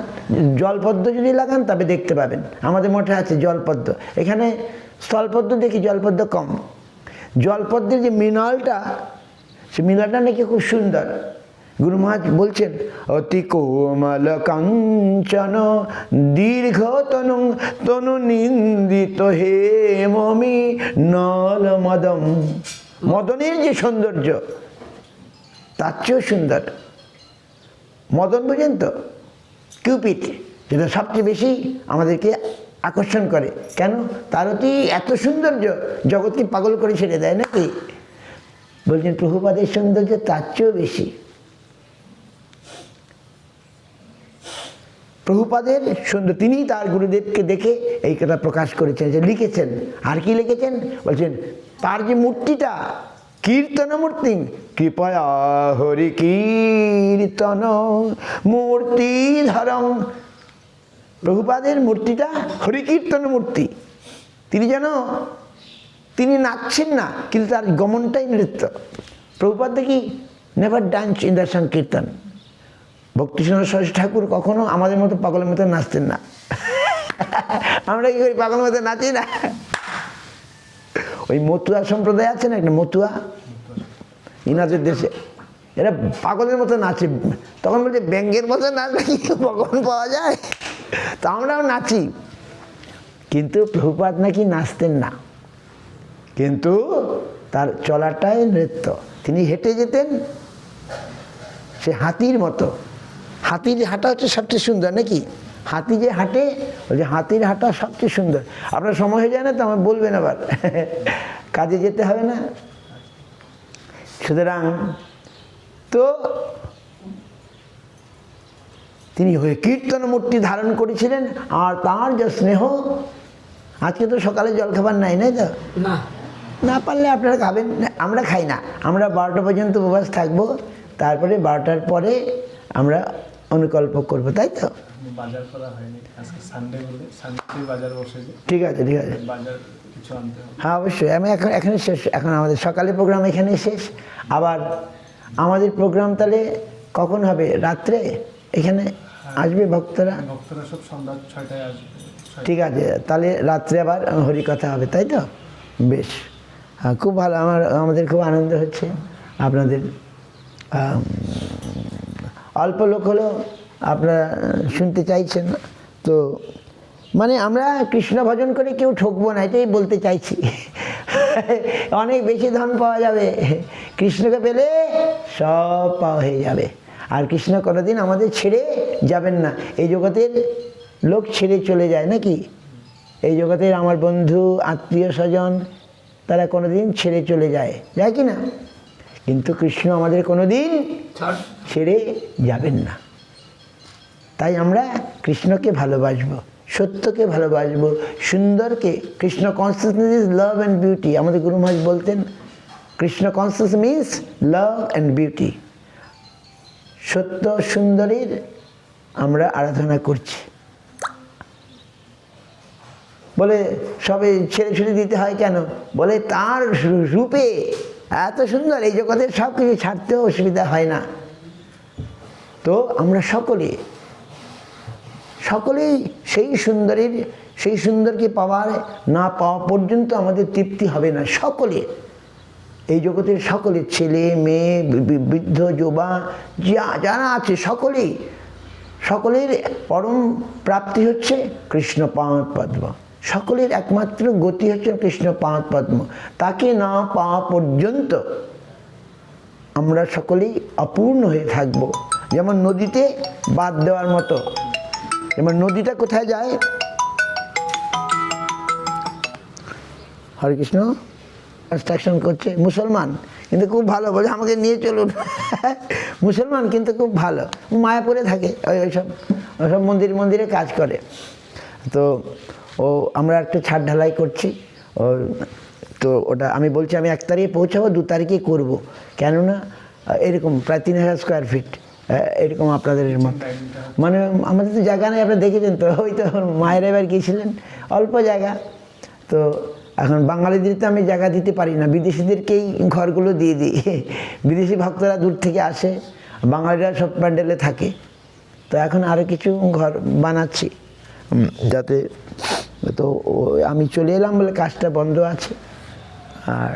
S1: জলপদ্ম যদি লাগান তবে দেখতে পাবেন। আমাদের মঠে আছে জলপদ্ম, এখানে স্থলপদ্ম দেখি, জলপদ্ম কম। জলপদ্মের যে মৃণালটা, সে মৃণালটা নাকি খুব সুন্দর। গুরু মহারাজ বলছেন, অতি কোমল কাঞ্চন দীর্ঘ তনু তনু নিন্দিত হে মমি নল মদম। মদনের যে সৌন্দর্য, তার চেয়েও সুন্দর। মদন বোঝেন তো? কিউপিড, যেটা সবচেয়ে বেশি আমাদেরকে আকর্ষণ করে। কেন? তার অতি এত সৌন্দর্য জগৎকে পাগল করে ছেড়ে দেয়, নাকি? বলছেন প্রভুপাদের সৌন্দর্য তার চেয়েও বেশি। প্রভুপাদের সুন্দর, তিনি তার গুরুদেবকে দেখে এই কথা প্রকাশ করেছেন, যে লিখেছেন। আর কি লিখেছেন? বলছেন তার যে মূর্তিটা, কীর্তন মূর্তি, কৃপয়া হরি কীর্তন মূর্তিধরং। প্রভুপাদের মূর্তিটা হরিকীর্তন মূর্তি। তিনি নাচছেন না, কিন্তু তার গমনটাই নৃত্য। প্রভুপাদ দেখি নেভার ডান্স ইন দ্য সংকীর্তন। ভক্তিচন্দ্র সরস্বতী ঠাকুর কখনো আমাদের মতো পাগলের মতো নাচতেন না। আমরা কি করি? পাগলের মতো নাচি না। ওই মতুয়া সম্প্রদায় আছে না, একটা মতুয়া, ইনাদের দেশে, এরা পাগলের মতো নাচে। তখন বলছে ব্যাঙ্গের মতো নাচ নাকি ভগবান পাওয়া যায়? তো আমরাও নাচি, কিন্তু প্রভুপাদ নাকি নাচতেন না, কিন্তু তার চলাটাই নৃত্য। তিনি হেঁটে যেতেন সে হাতির মতো। হাতির হাঁটা হচ্ছে সবচেয়ে সুন্দর, নাকি? হাতি যে হাঁটে, ওই যে হাতির হাঁটা সবচেয়ে সুন্দর। আপনার সময় হয়ে যায় না তো, আমার বলবেন আবার, কাজে যেতে হবে না। সুতরাং তো তিনি হয়ে কীর্তন মূর্তি ধারণ করেছিলেন। আর তার যে স্নেহ, আজকে তো সকালে জলখাবার নাই, নাই তো?
S5: না,
S1: না পারলে আপনারা খাবেন, আমরা খাই না। আমরা 12টা পর্যন্ত উপবাস থাকবো, তারপরে 12টার পরে আমরা অনুকল্প করব, তাই তো?
S2: বাজার করা হয়নি আজকে, সানডে বলে সানডে বাজার বসেছে।
S1: ঠিক আছে, ঠিক আছে।
S2: বাজার কিছু আনতে হবে।
S1: হ্যাঁ অবশ্যই। আমি এখানে শেষ, এখন আমাদের সকালে প্রোগ্রাম এখানে শেষ। আবার আমাদের প্রোগ্রাম তাহলে কখন হবে? রাত্রে এখানে আসবে ভক্তরা?
S2: ভক্তরা সব সন্ধ্যা 6টায় আসবে।
S1: ঠিক আছে, তাহলে রাত্রে আবার হরিকথা হবে, তাই তো? বেশ, হ্যাঁ, খুব ভালো। আমাদের খুব আনন্দ হচ্ছে। আপনাদের অল্প লোক হলেও আপনারা শুনতে চাইছেন, তো মানে আমরা কৃষ্ণ ভজন করে কেউ ঠকবো না, এটাই বলতে চাইছি। অনেক বেশি ধন পাওয়া যাবে, কৃষ্ণকে পেলে সব পাওয়া হয়ে যাবে। আর কৃষ্ণ কোনোদিন আমাদের ছেড়ে যাবেন না। এই জগতের লোক ছেড়ে চলে যায় নাকি? এই জগতের আমার বন্ধু আত্মীয় স্বজন তারা কোনোদিন ছেড়ে চলে যায়, যায় কি না? কিন্তু কৃষ্ণ আমাদের কোনোদিন ছেড়ে যাবেন না। তাই আমরা কৃষ্ণকে ভালোবাসবো, সত্যকে ভালোবাসবো, সুন্দরকে। Krishna consciousness is love and beauty. আমাদের গুরু মহারাজ বলতেন Krishna conscious means love and beauty. সত্য সুন্দরীর আমরা আরাধনা করছি। বলে সবে ছেড়ে ছুড়ে দিতে হয় কেন? বলে তার রূপে এত সুন্দর, এই জগতের সব কিছু ছাড়তেও অসুবিধা হয় না। তো আমরা সকলেই সেই সুন্দরকে না পাওয়া পর্যন্ত আমাদের তৃপ্তি হবে না। সকলে, এই জগতের সকলে, ছেলে মেয়ে বৃদ্ধ যুবা যারা আছে সকলের পরম প্রাপ্তি হচ্ছে কৃষ্ণ পাদ পদ্ম। সকলের একমাত্র গতি হচ্ছে কৃষ্ণ পাদ পদ্ম। তাকে না পাওয়া পর্যন্ত আমরা সকলেই অপূর্ণ হয়ে থাকব। যেমন নদীতে বাঁধ দেওয়ার মতো। যেমন নদীটা কোথায় যায়? হরে কৃষ্ণ কনস্ট্রাকশন করছে মুসলমান, কিন্তু খুব ভালো, বলে আমাকে নিয়ে চলুন। মুসলমান কিন্তু খুব ভালো, মায়াপুরে থাকে, ওইসব মন্দিরে কাজ করে। তো আমরা একটা ছাদ ঢালাই করছি, তো ওটা আমি বলছি আমি 1 তারিখে পৌঁছাবো, 2 তারিখে করবো। কেননা এরকম প্রায় 3000 স্কোয়ার ফিট, এরকম আপনাদের মানে আমাদের তো জায়গা নেই, আপনারা দেখেছেন তো। ওই তো মায়ের এবার গিয়েছিলেন, অল্প জায়গা। তো এখন বাঙালিদের তো আমি জায়গা দিতে পারি না, বিদেশিদেরকেই ঘরগুলো দিয়ে দিই। বিদেশি ভক্তরা দূর থেকে আসে, বাঙালিরা সব প্যান্ডেলে থাকে। তো এখন আরও কিছু ঘর বানাচ্ছি যাতে, তো আমি চলে এলাম বলে কাজটা বন্ধ আছে। আর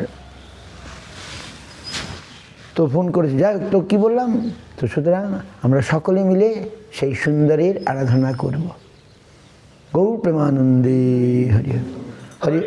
S1: তো ফোন করেছি, যাই হোক, তো কী বললাম, তো সুতরাং আমরা সকলে মিলে সেই সুন্দরীর আরাধনা করব। গৌর প্রেমানন্দে হরি হরি।